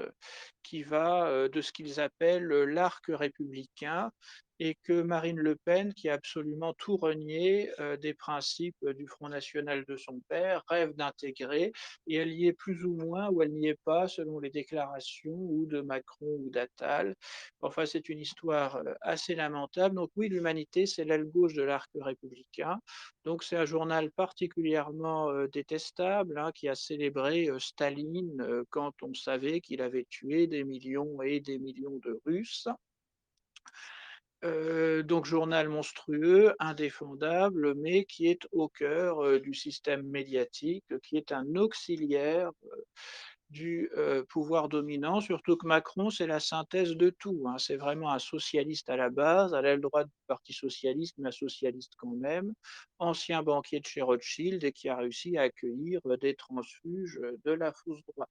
qui va de ce qu'ils appellent l'arc républicain, et que Marine Le Pen, qui a absolument tout renié des principes du Front national de son père, rêve d'intégrer, et elle y est plus ou moins, ou elle n'y est pas, selon les déclarations ou de Macron ou d'Attal. Enfin, c'est une histoire assez lamentable. Donc oui, l'Humanité, c'est l'aile gauche de l'arc républicain. Donc c'est un journal particulièrement détestable, hein, qui a célébré Staline quand on savait qu'il avait tué des millions et des millions de Russes. Donc journal monstrueux, indéfendable, mais qui est au cœur du système médiatique, qui est un auxiliaire du pouvoir dominant, surtout que Macron, c'est la synthèse de tout, hein. C'est vraiment un socialiste à la base, à l'aile droite du Parti socialiste, mais un socialiste quand même, ancien banquier de chez Rothschild et qui a réussi à accueillir des transfuges de la fausse droite.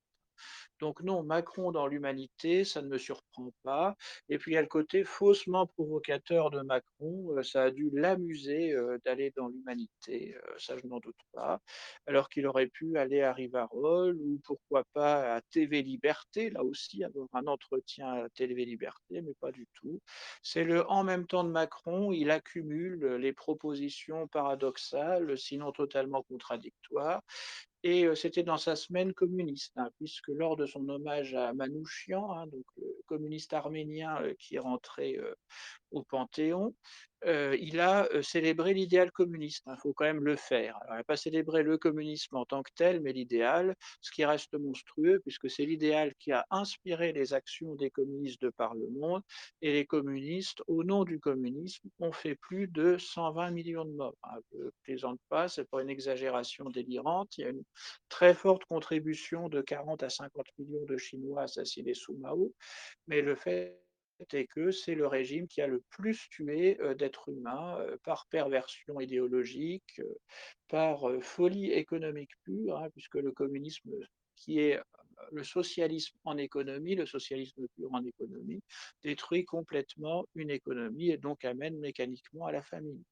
Donc non, Macron dans l'Humanité, ça ne me surprend pas. Et puis il y a le côté faussement provocateur de Macron, ça a dû l'amuser d'aller dans l'Humanité, ça je n'en doute pas. Alors qu'il aurait pu aller à Rivarol ou pourquoi pas à TV Liberté, là aussi avoir un entretien à TV Liberté, mais pas du tout. C'est le en même temps de Macron, il accumule les propositions paradoxales, sinon totalement contradictoires, et c'était dans sa semaine communiste, hein, puisque lors de son hommage à Manouchian, hein, donc le communiste arménien qui est rentré au Panthéon, il a célébré l'idéal communiste. Il faut quand même le faire. Alors, il n'a pas célébré le communisme en tant que tel, mais l'idéal, ce qui reste monstrueux, puisque c'est l'idéal qui a inspiré les actions des communistes de par le monde, et les communistes, au nom du communisme, ont fait plus de 120 millions de morts, hein. Je ne plaisante pas, ce n'est pas une exagération délirante. Il y a une très forte contribution de 40 à 50 millions de Chinois assassinés sous Mao, mais le fait est que c'est le régime qui a le plus tué d'êtres humains par perversion idéologique, par folie économique pure, hein, puisque le communisme, qui est le socialisme en économie, le socialisme pur en économie, détruit complètement une économie et donc amène mécaniquement à la famine.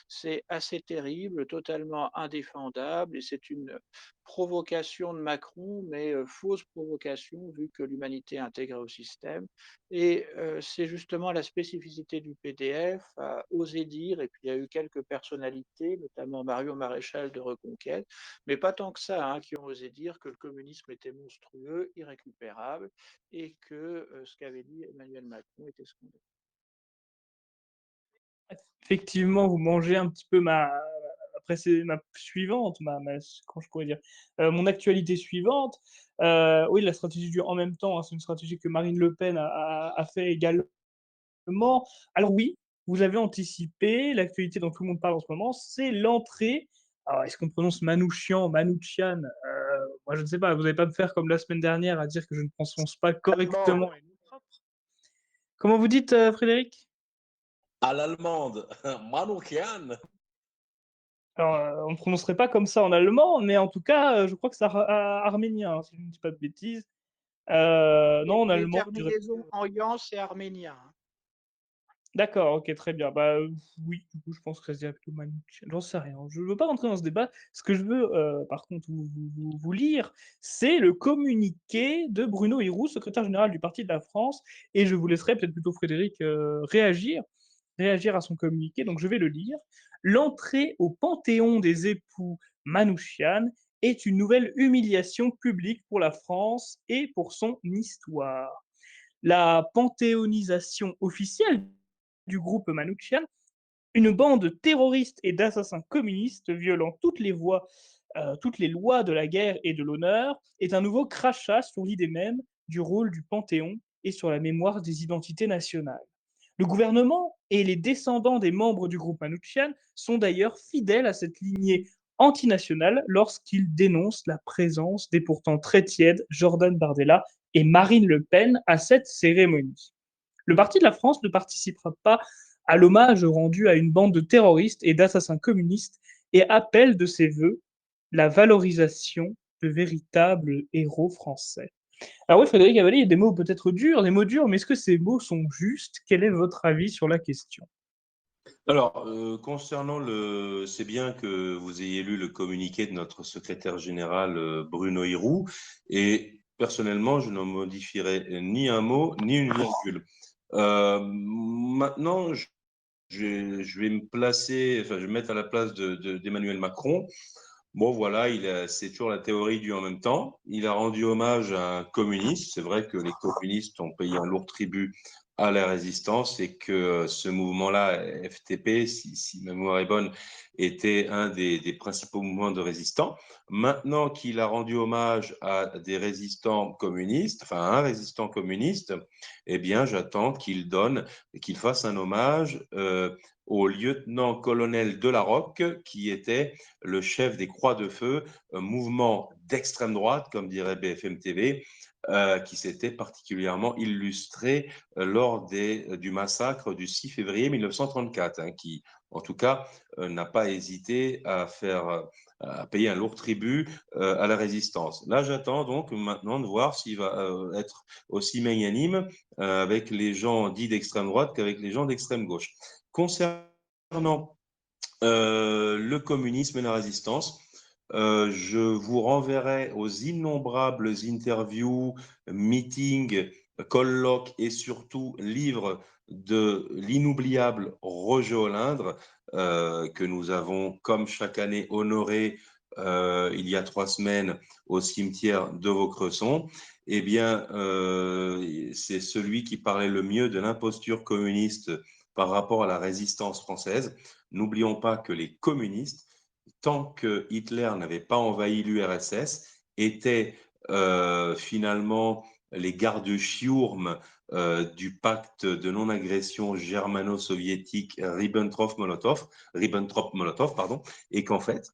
C'est assez terrible, totalement indéfendable et c'est une provocation de Macron, mais fausse provocation vu que l'humanité est intégrée au système et c'est justement la spécificité du PDF à oser dire et puis il y a eu quelques personnalités, notamment Marion Maréchal de Reconquête, mais pas tant que ça, hein, qui ont osé dire que le communisme était monstrueux, irrécupérable et que, ce qu'avait dit Emmanuel Macron était scandaleux. Effectivement, vous mangez un petit peu ma suivante, comment je pourrais dire? Mon actualité suivante. Oui, la stratégie du «en même temps», hein, c'est une stratégie que Marine Le Pen a fait également. Alors oui, vous avez anticipé, l'actualité dont tout le monde parle en ce moment, c'est l'entrée, alors est-ce qu'on prononce Manouchian, Manouchian? Moi je ne sais pas, vous allez pas me faire comme la semaine dernière à dire que je ne prononce pas Allemande, correctement les noms propres. Comment vous dites, Frédéric? à l'allemande, Manoukian. Alors, on ne prononcerait pas comme ça en allemand, mais en tout cas, je crois que c'est arménien, hein, si je ne dis pas de bêtises. Non, en Les allemand, je dirais terminaisons en -ian, c'est arménien, hein. d'accord, OK, très bien. Bah, oui, du coup, je pense que ça se dirait plutôt Manouchian, j'en sais rien. Je veux pas rentrer dans ce débat. Ce que je veux, par contre, vous lire, c'est le communiqué de Bruno Hirou, secrétaire général du Parti de la France, et je vous laisserai peut-être plutôt Frédéric, réagir à son communiqué, donc je vais le lire. «L'entrée au panthéon des époux Manouchian est une nouvelle humiliation publique pour la France et pour son histoire. La panthéonisation officielle du groupe Manouchian, une bande terroriste et d'assassins communistes violant toutes les lois de la guerre et de l'honneur, est un nouveau crachat sur l'idée même du rôle du Panthéon et sur la mémoire des identités nationales. Le gouvernement et les descendants des membres du groupe Manouchian sont d'ailleurs fidèles à cette lignée antinationale lorsqu'ils dénoncent la présence des pourtant très tièdes Jordan Bardella et Marine Le Pen à cette cérémonie. Le Parti de la France ne participera pas à l'hommage rendu à une bande de terroristes et d'assassins communistes et appelle de ses voeux la valorisation de véritables héros français. Alors oui, Frédéric Avalé, il y a des mots durs, mais est-ce que ces mots sont justes? Quel est votre avis sur la question? Alors, concernant c'est bien que vous ayez lu le communiqué de notre secrétaire général Bruno Hirou, et personnellement, je n'en modifierai ni un mot ni une virgule. Maintenant, je vais me placer, enfin, je vais me mettre à la place d'Emmanuel Macron. Bon, voilà, c'est toujours la théorie du en même temps. Il a rendu hommage à un communiste. C'est vrai que les communistes ont payé un lourd tribut à la résistance et que ce mouvement-là, FTP, si ma mémoire est bonne, était un des principaux mouvements de résistants. Maintenant qu'il a rendu hommage à des résistants communistes, enfin à un résistant communiste, eh bien, j'attends qu'il fasse un hommage au lieutenant-colonel Delarocque, qui était le chef des Croix de Feu, un mouvement d'extrême droite, comme dirait BFM TV, qui s'était particulièrement illustré lors du massacre du 6 février 1934, hein, qui, en tout cas, n'a pas hésité à payer un lourd tribut à la résistance. Là, j'attends donc maintenant de voir s'il va être aussi magnanime avec les gens dits d'extrême droite qu'avec les gens d'extrême gauche. Concernant le communisme et la résistance, je vous renverrai aux innombrables interviews, meetings, colloques et surtout livres de l'inoubliable Roger Olindre, que nous avons, comme chaque année, honoré il y a 3 semaines au cimetière de Vaucresson. Eh bien, c'est celui qui parlait le mieux de l'imposture communiste par rapport à la résistance française. N'oublions pas que les communistes, tant que Hitler n'avait pas envahi l'URSS, étaient finalement les gardes-chiourmes du pacte de non-agression germano-soviétique Ribbentrop-Molotov, pardon, et qu'en fait,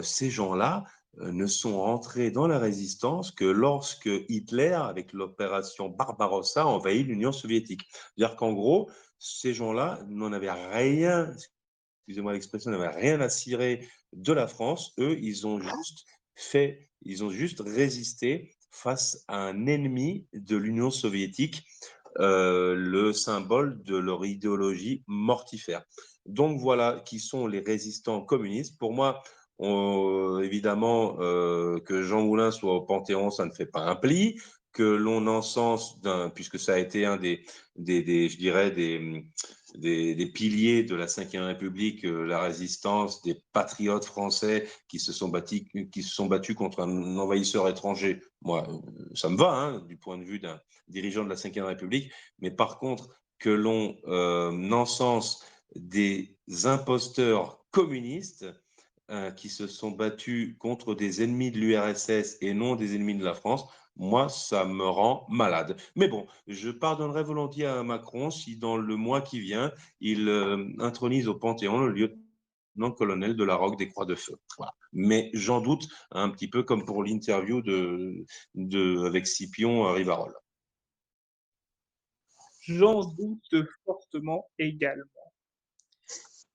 ces gens-là ne sont rentrés dans la résistance que lorsque Hitler, avec l'opération Barbarossa, a envahi l'Union soviétique. C'est-à-dire qu'en gros, ces gens-là n'en avaient rien, excusez-moi l'expression, n'avaient rien à cirer de la France. Eux, ils ont juste résisté face à un ennemi de l'Union soviétique, le symbole de leur idéologie mortifère. Donc voilà qui sont les résistants communistes. Pour moi, évidemment, que Jean Moulin soit au Panthéon, ça ne fait pas un pli. Que l'on encense, puisque ça a été un je dirais, des piliers de la Ve République, la résistance des patriotes français qui se sont battus contre un envahisseur étranger. Moi, ça me va, hein, du point de vue d'un dirigeant de la Ve République. Mais par contre, que l'on encense des imposteurs communistes qui se sont battus contre des ennemis de l'URSS et non des ennemis de la France, moi, ça me rend malade. Mais bon, je pardonnerai volontiers à Macron si dans le mois qui vient, il intronise au Panthéon le lieutenant-colonel de la Roque des Croix de Feu. Voilà. Mais j'en doute un petit peu comme pour l'interview avec Scipion à Rivarol. J'en doute fortement également.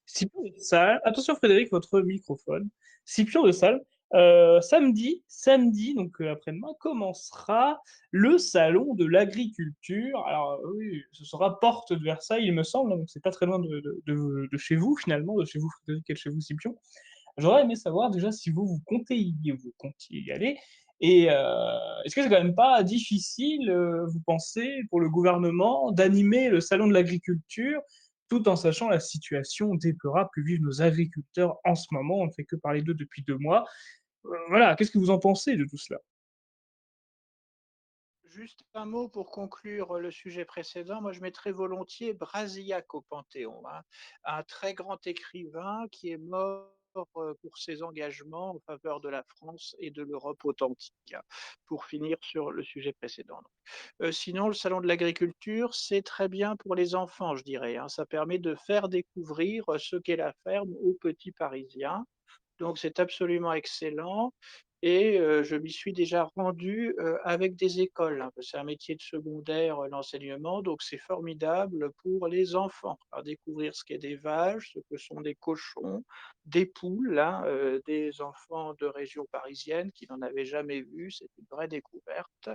Scipion de Salles, attention Frédéric, votre microphone. Scipion de Salles, samedi, donc après-demain, commencera le salon de l'agriculture. Alors oui, ce sera porte de Versailles, il me semble, donc c'est pas très loin de chez vous finalement, de chez vous Frédéric et de chez vous Scipion. J'aurais aimé savoir déjà si vous comptiez y aller. Et est-ce que c'est quand même pas difficile, vous pensez, pour le gouvernement, d'animer le salon de l'agriculture, tout en sachant la situation déplorable que vivent nos agriculteurs en ce moment? On ne fait que parler d'eux depuis 2 mois. Voilà, qu'est-ce que vous en pensez de tout cela? Juste un mot pour conclure le sujet précédent. Moi, je mettrais volontiers Brasillac au Panthéon, hein. Un très grand écrivain qui est mort pour ses engagements en faveur de la France et de l'Europe authentique, hein, pour finir sur le sujet précédent. Sinon, le salon de l'agriculture, c'est très bien pour les enfants, je dirais, hein. Ça permet de faire découvrir ce qu'est la ferme aux petits Parisiens. Donc c'est absolument excellent et je m'y suis déjà rendu, avec des écoles, hein, parce que c'est un métier de secondaire, l'enseignement, donc c'est formidable pour les enfants. À découvrir ce qu'est des vaches, ce que sont des cochons, des poules, hein, des enfants de région parisienne qui n'en avaient jamais vu, c'est une vraie découverte.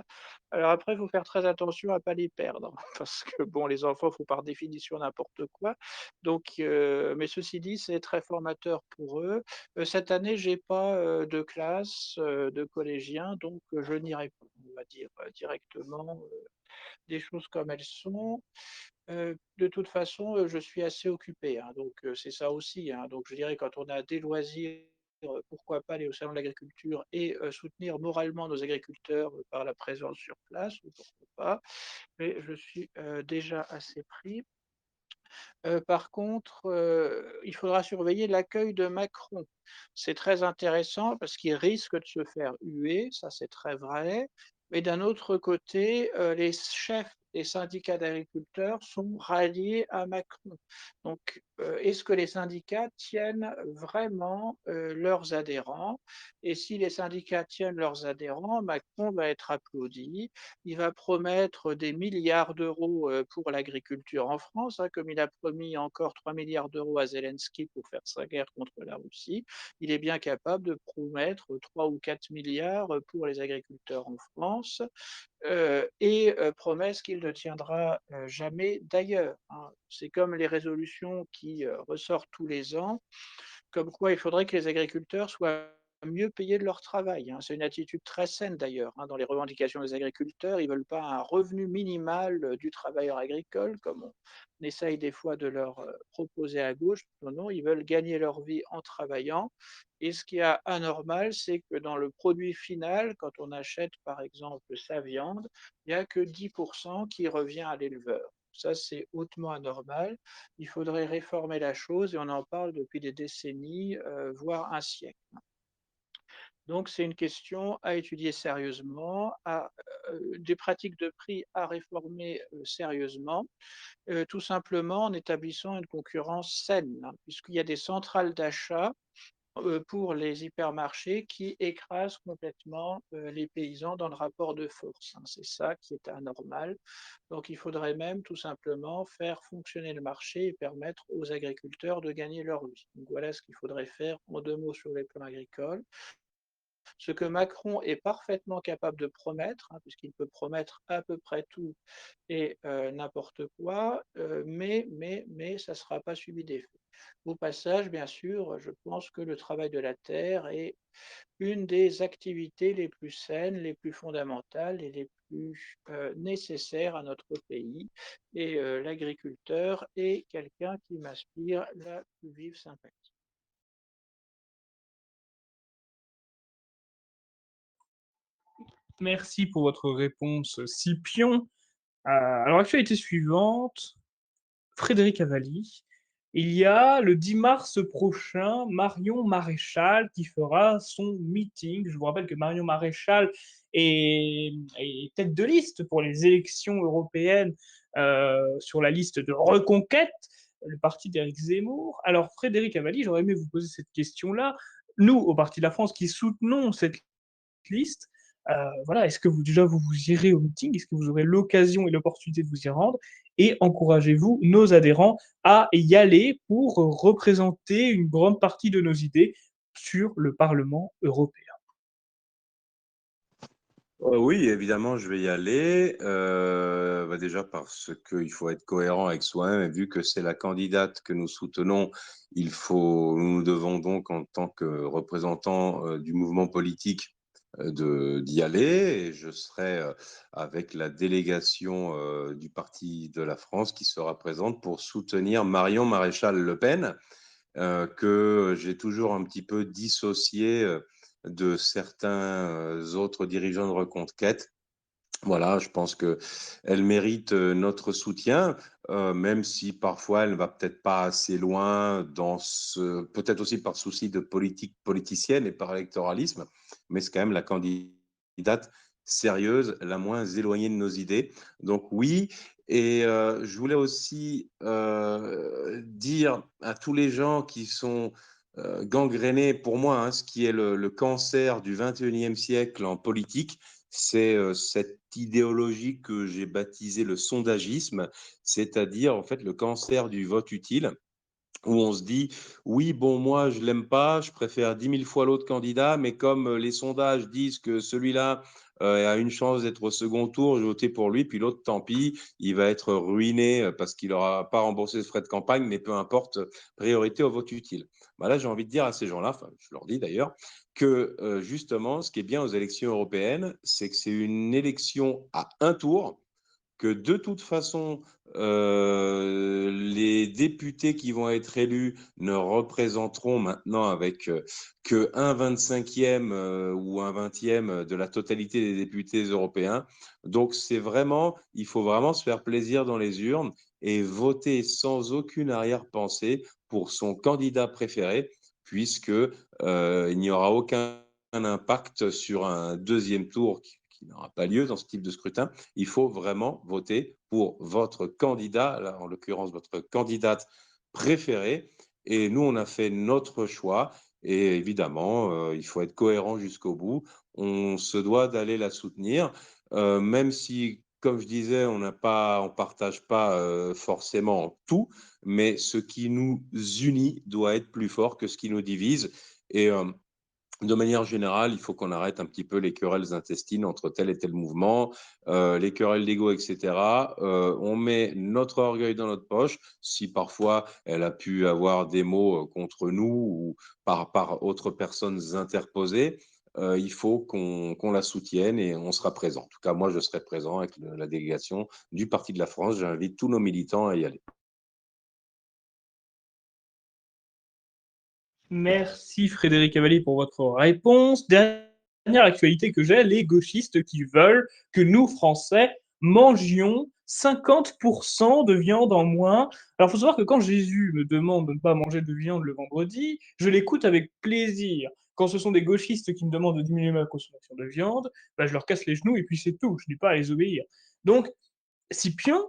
Alors après, il faut faire très attention à pas les perdre, parce que bon, les enfants font par définition n'importe quoi, donc mais ceci dit, c'est très formateur pour eux. Cette année, j'ai pas, de classe, de collégiens, donc je n'irai pas. On va dire, directement, les choses comme elles sont. De toute façon, je suis assez occupé, hein, donc c'est ça aussi, hein. Donc je dirais quand on a des loisirs, pourquoi pas aller au salon de l'agriculture et soutenir moralement nos agriculteurs, par la présence sur place, ou pourquoi pas. Mais je suis, déjà assez pris. Par contre, il faudra surveiller l'accueil de Macron. C'est très intéressant parce qu'il risque de se faire huer, ça c'est très vrai. Mais d'un autre côté, les chefs des syndicats d'agriculteurs sont ralliés à Macron. Donc, est-ce que les syndicats tiennent vraiment, leurs adhérents? Et si les syndicats tiennent leurs adhérents, Macron va être applaudi. Il va promettre des milliards d'euros pour l'agriculture en France, hein, comme il a promis encore 3 milliards d'euros à Zelensky pour faire sa guerre contre la Russie. Il est bien capable de promettre 3 ou 4 milliards pour les agriculteurs en France, et promesse qu'il ne tiendra jamais d'ailleurs, hein. C'est comme les résolutions qui ressortent tous les ans, comme quoi il faudrait que les agriculteurs soient mieux payés de leur travail, hein. C'est une attitude très saine d'ailleurs, hein, dans les revendications des agriculteurs. Ils veulent pas un revenu minimal, du travailleur agricole comme on essaye des fois de leur, proposer à gauche. Non, non, ils veulent gagner leur vie en travaillant et ce qui est anormal, c'est que dans le produit final, quand on achète par exemple sa viande, il y a que 10 qui revient à l'éleveur. Ça, c'est hautement anormal. Il faudrait réformer la chose et on en parle depuis des décennies, voire un siècle. Donc c'est une question à étudier sérieusement, des pratiques de prix à réformer, sérieusement, tout simplement en établissant une concurrence saine, hein, puisqu'il y a des centrales d'achat, pour les hypermarchés qui écrasent complètement, les paysans dans le rapport de force, hein. C'est ça qui est anormal. Donc il faudrait même tout simplement faire fonctionner le marché et permettre aux agriculteurs de gagner leur vie. Donc voilà ce qu'il faudrait faire en 2 mots sur les plans agricoles. ce que Macron est parfaitement capable de promettre, hein, puisqu'il peut promettre à peu près tout et n'importe quoi, mais ça ne sera pas suivi d'effet. Au passage, bien sûr, je pense que le travail de la terre est une des activités les plus saines, les plus fondamentales et les plus, nécessaires à notre pays et l'agriculteur est quelqu'un qui m'inspire la plus vive sympathie. Merci pour votre réponse, Scipion. Alors, actualité suivante, Frédéric Avalli. Il y a le 10 mars prochain Marion Maréchal qui fera son meeting. Je vous rappelle que Marion Maréchal est tête de liste pour les élections européennes sur la liste de Reconquête, le parti d'Éric Zemmour. Alors, Frédéric Avalli, j'aurais aimé vous poser cette question-là. Nous, au Parti de la France, qui soutenons cette liste, voilà, est-ce que vous déjà vous irez au meeting? Est-ce que vous aurez l'occasion et l'opportunité de vous y rendre? Et encouragez-vous nos adhérents à y aller pour représenter une grande partie de nos idées sur le Parlement européen? Oui, évidemment, je vais y aller. Déjà parce qu'il faut être cohérent avec soi-même et vu que c'est la candidate que nous soutenons, nous devons donc, en tant que représentants du mouvement politique, d'y aller. Et je serai avec la délégation du Parti de la France qui sera présente pour soutenir Marion Maréchal Le Pen, que j'ai toujours un petit peu dissocié de certains autres dirigeants de Reconquête. Voilà, je pense qu'elle mérite notre soutien, même si parfois elle ne va peut-être pas assez loin peut-être aussi par souci de politique politicienne et par électoralisme, mais c'est quand même la candidate sérieuse, la moins éloignée de nos idées. Donc oui, et je voulais aussi dire à tous les gens qui sont gangrénés, pour moi, hein, ce qui est le cancer du 21e siècle en politique, c'est cette idéologie que j'ai baptisée le sondagisme, c'est-à-dire en fait le cancer du vote utile, où on se dit oui, bon, moi je l'aime pas, je préfère 10 000 fois l'autre candidat, mais comme les sondages disent que celui-là a une chance d'être au second tour, je vais voter pour lui, puis l'autre, tant pis, il va être ruiné parce qu'il n'aura pas remboursé ses frais de campagne, mais peu importe, priorité au vote utile. Bah là, j'ai envie de dire à ces gens-là, enfin, je leur dis d'ailleurs, que justement, ce qui est bien aux élections européennes, c'est que c'est une élection à un tour, que de toute façon, les députés qui vont être élus ne représenteront maintenant avec que un 25e ou un 20e de la totalité des députés européens. Donc c'est vraiment, il faut vraiment se faire plaisir dans les urnes et voter sans aucune arrière-pensée pour son candidat préféré, puisque il n'y aura aucun impact sur un deuxième tour qui n'aura pas lieu dans ce type de scrutin. Il faut vraiment voter pour votre candidat, là, en l'occurrence votre candidate préférée. Et nous, on a fait notre choix. Et évidemment, il faut être cohérent jusqu'au bout. On se doit d'aller la soutenir, même si, comme je disais, on partage pas forcément tout, mais ce qui nous unit doit être plus fort que ce qui nous divise. Et de manière générale, il faut qu'on arrête un petit peu les querelles intestines entre tel et tel mouvement, les querelles d'ego, etc. On met notre orgueil dans notre poche. Si parfois elle a pu avoir des mots contre nous ou par autres personnes interposées, il faut qu'on la soutienne et on sera présent. En tout cas, moi, je serai présent avec la délégation du Parti de la France. J'invite tous nos militants à y aller. Merci Frédéric Avalli pour votre réponse. Dernière actualité que j'ai, les gauchistes qui veulent que nous, Français, mangions 50% de viande en moins. Alors, il faut savoir que quand Jésus me demande de ne pas manger de viande le vendredi, je l'écoute avec plaisir. Quand ce sont des gauchistes qui me demandent de diminuer ma consommation de viande, bah, je leur casse les genoux et puis c'est tout. Je n'ai pas à les obéir. Donc, Scipion,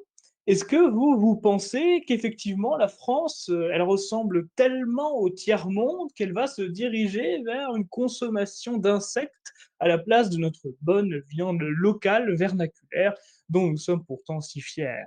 est-ce que vous pensez qu'effectivement la France, elle ressemble tellement au tiers-monde qu'elle va se diriger vers une consommation d'insectes à la place de notre bonne viande locale, vernaculaire, dont nous sommes pourtant si fiers?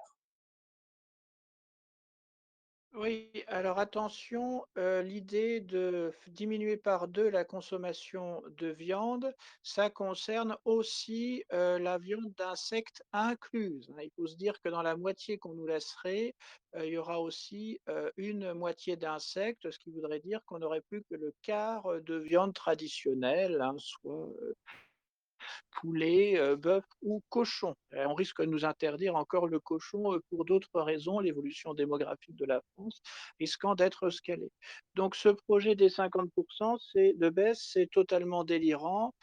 Oui, alors attention, l'idée de diminuer par 2 la consommation de viande, ça concerne aussi, la viande d'insectes incluse, hein. Il faut se dire que dans la moitié qu'on nous laisserait, il y aura aussi, une moitié d'insectes, ce qui voudrait dire qu'on n'aurait plus que le quart, de viande traditionnelle, hein, soit poulet, bœuf ou cochon. On risque de nous interdire encore le cochon, pour d'autres raisons, l'évolution démographique de la France risquant d'être ce qu'elle est. Donc ce projet des 50, c'est de baisse, c'est totalement délirant.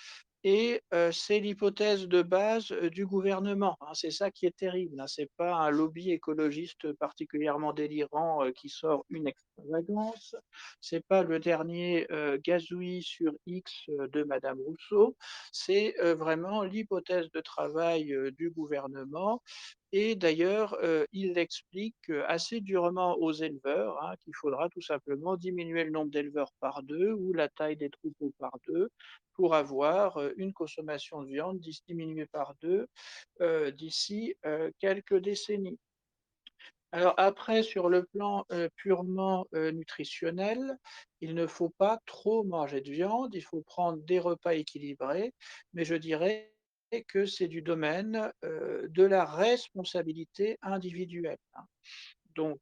Et c'est l'hypothèse de base, du gouvernement, hein. C'est ça qui est terrible, hein. C'est pas un lobby écologiste particulièrement délirant, qui sort une extravagance. C'est pas le dernier, gazouillis sur X, de madame Rousseau. C'est, vraiment l'hypothèse de travail, du gouvernement. Et d'ailleurs, il l'explique, assez durement aux éleveurs, hein, qu'il faudra tout simplement diminuer le nombre d'éleveurs par 2 ou la taille des troupeaux par 2 pour avoir, une consommation de viande diminuée par 2 d'ici, quelques décennies. Alors après, sur le plan, purement, nutritionnel, il ne faut pas trop manger de viande, il faut prendre des repas équilibrés, mais je dirais que c'est du domaine, de la responsabilité individuelle, hein. Donc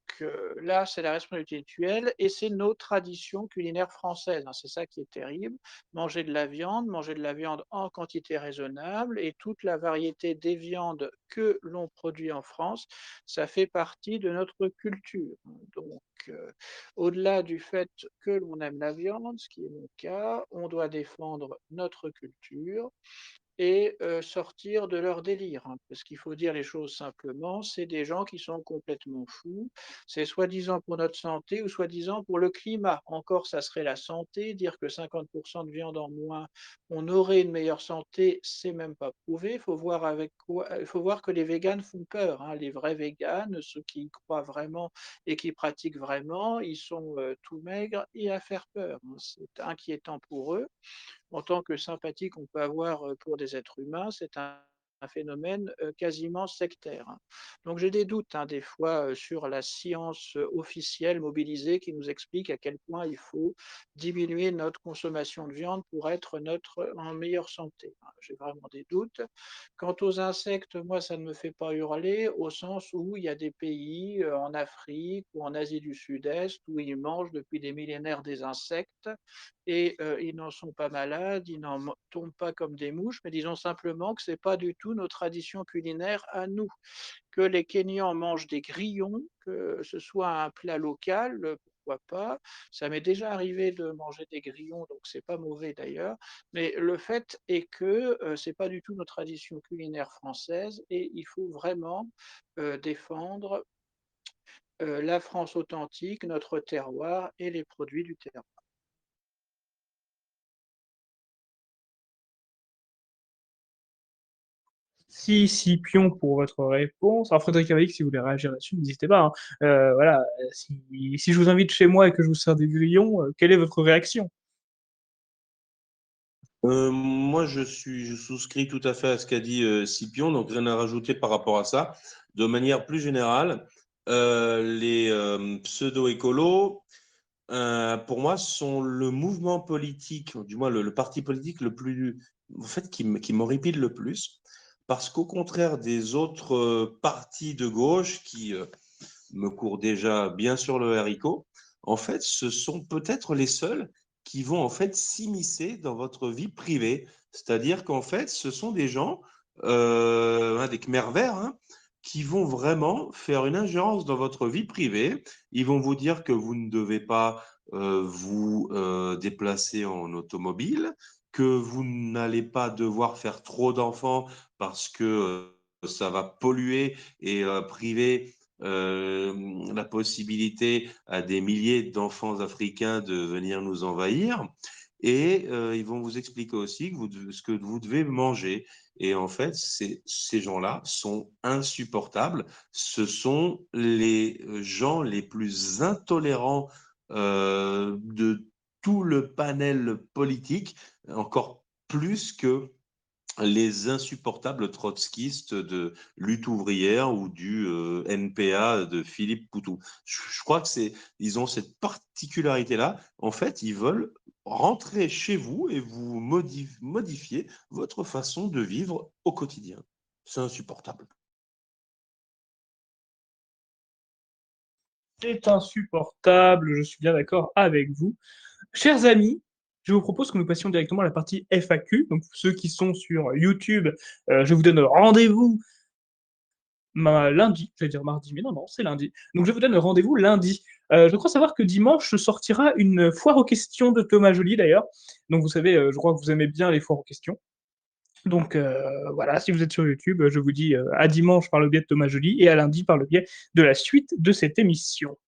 là, c'est la responsabilité mutuelle et c'est nos traditions culinaires françaises, hein. C'est ça qui est terrible. Manger de la viande en quantité raisonnable et toute la variété des viandes que l'on produit en France, ça fait partie de notre culture, hein. Donc au-delà du fait que l'on aime la viande, ce qui est mon cas, on doit défendre notre culture et sortir de leur délire, hein. Parce qu'il faut dire les choses simplement, c'est des gens qui sont complètement fous. C'est soi-disant pour notre santé ou soi-disant pour le climat. Encore, ça serait la santé, dire que 50 de viande en moins, on aurait une meilleure santé, c'est même pas prouvé. Il faut voir que les véganes font peur, hein. Les vrais véganes, ceux qui y croient vraiment et qui pratiquent vraiment, ils sont, tout maigres et à faire peur, hein. C'est inquiétant pour eux. En tant que sympathie qu'on peut avoir, pour des êtres humains, c'est un phénomène, quasiment sectaire, hein. Donc j'ai des doutes, hein, des fois, sur la science, officielle mobilisée qui nous explique à quel point il faut diminuer notre consommation de viande pour être en meilleure santé, hein. J'ai vraiment des doutes. Quant aux insectes, moi, ça ne me fait pas hurler au sens où il y a des pays, en Afrique ou en Asie du Sud-Est où ils mangent depuis des millénaires des insectes et ils n'en sont pas malades, ils n'en tombent pas comme des mouches, mais disons simplement que c'est pas du tout nos traditions culinaires à nous. Que les Kenyans mangent des grillons, que ce soit un plat local, pourquoi pas. Ça m'est déjà arrivé de manger des grillons, donc c'est pas mauvais d'ailleurs, mais le fait est que, c'est pas du tout nos traditions culinaires françaises et il faut vraiment, défendre, la France authentique, notre terroir et les produits du terroir. Si Scipion pour votre réponse. Alors Frédéric Cavalic, si vous voulez réagir là-dessus, n'hésitez pas, hein. Voilà, si je vous invite chez moi et que je vous sers des grillons, quelle est votre réaction? Moi, je souscris tout à fait à ce qu'a dit Scipion, donc rien à rajouter par rapport à ça. De manière plus générale, les pseudo-écolos, pour moi, sont le mouvement politique, du moins le parti politique le plus, en fait, qui m'horripile le plus, parce qu'au contraire des autres partis de gauche qui me courent déjà bien sur le haricot, en fait, ce sont peut-être les seuls qui vont en fait s'immiscer dans votre vie privée. C'est-à-dire qu'en fait, ce sont des gens, des Khmers verts, hein, qui vont vraiment faire une ingérence dans votre vie privée. Ils vont vous dire que vous ne devez pas vous déplacer en automobile, que vous n'allez pas devoir faire trop d'enfants parce que ça va polluer et priver la possibilité à des milliers d'enfants africains de venir nous envahir. Et ils vont vous expliquer aussi que ce que vous devez manger. Et en fait, ces gens-là sont insupportables. Ce sont les gens les plus intolérants de tout le panel politique, encore plus que les insupportables trotskistes de lutte ouvrière ou du NPA de Philippe Poutou. Je crois que ils ont cette particularité-là. En fait, ils veulent rentrer chez vous et vous modifier votre façon de vivre au quotidien. C'est insupportable. C'est insupportable, je suis bien d'accord avec vous. Chers amis, je vous propose que nous passions directement à la partie FAQ. Donc, pour ceux qui sont sur YouTube, je vous donne rendez-vous lundi, j'allais dire mardi, mais non, non, c'est lundi. Donc je vous donne rendez-vous lundi. Je crois savoir que dimanche sortira une foire aux questions de Thomas Joly d'ailleurs. Donc vous savez, je crois que vous aimez bien les foires aux questions. Donc voilà, si vous êtes sur YouTube, je vous dis à dimanche par le biais de Thomas Joly et à lundi par le biais de la suite de cette émission.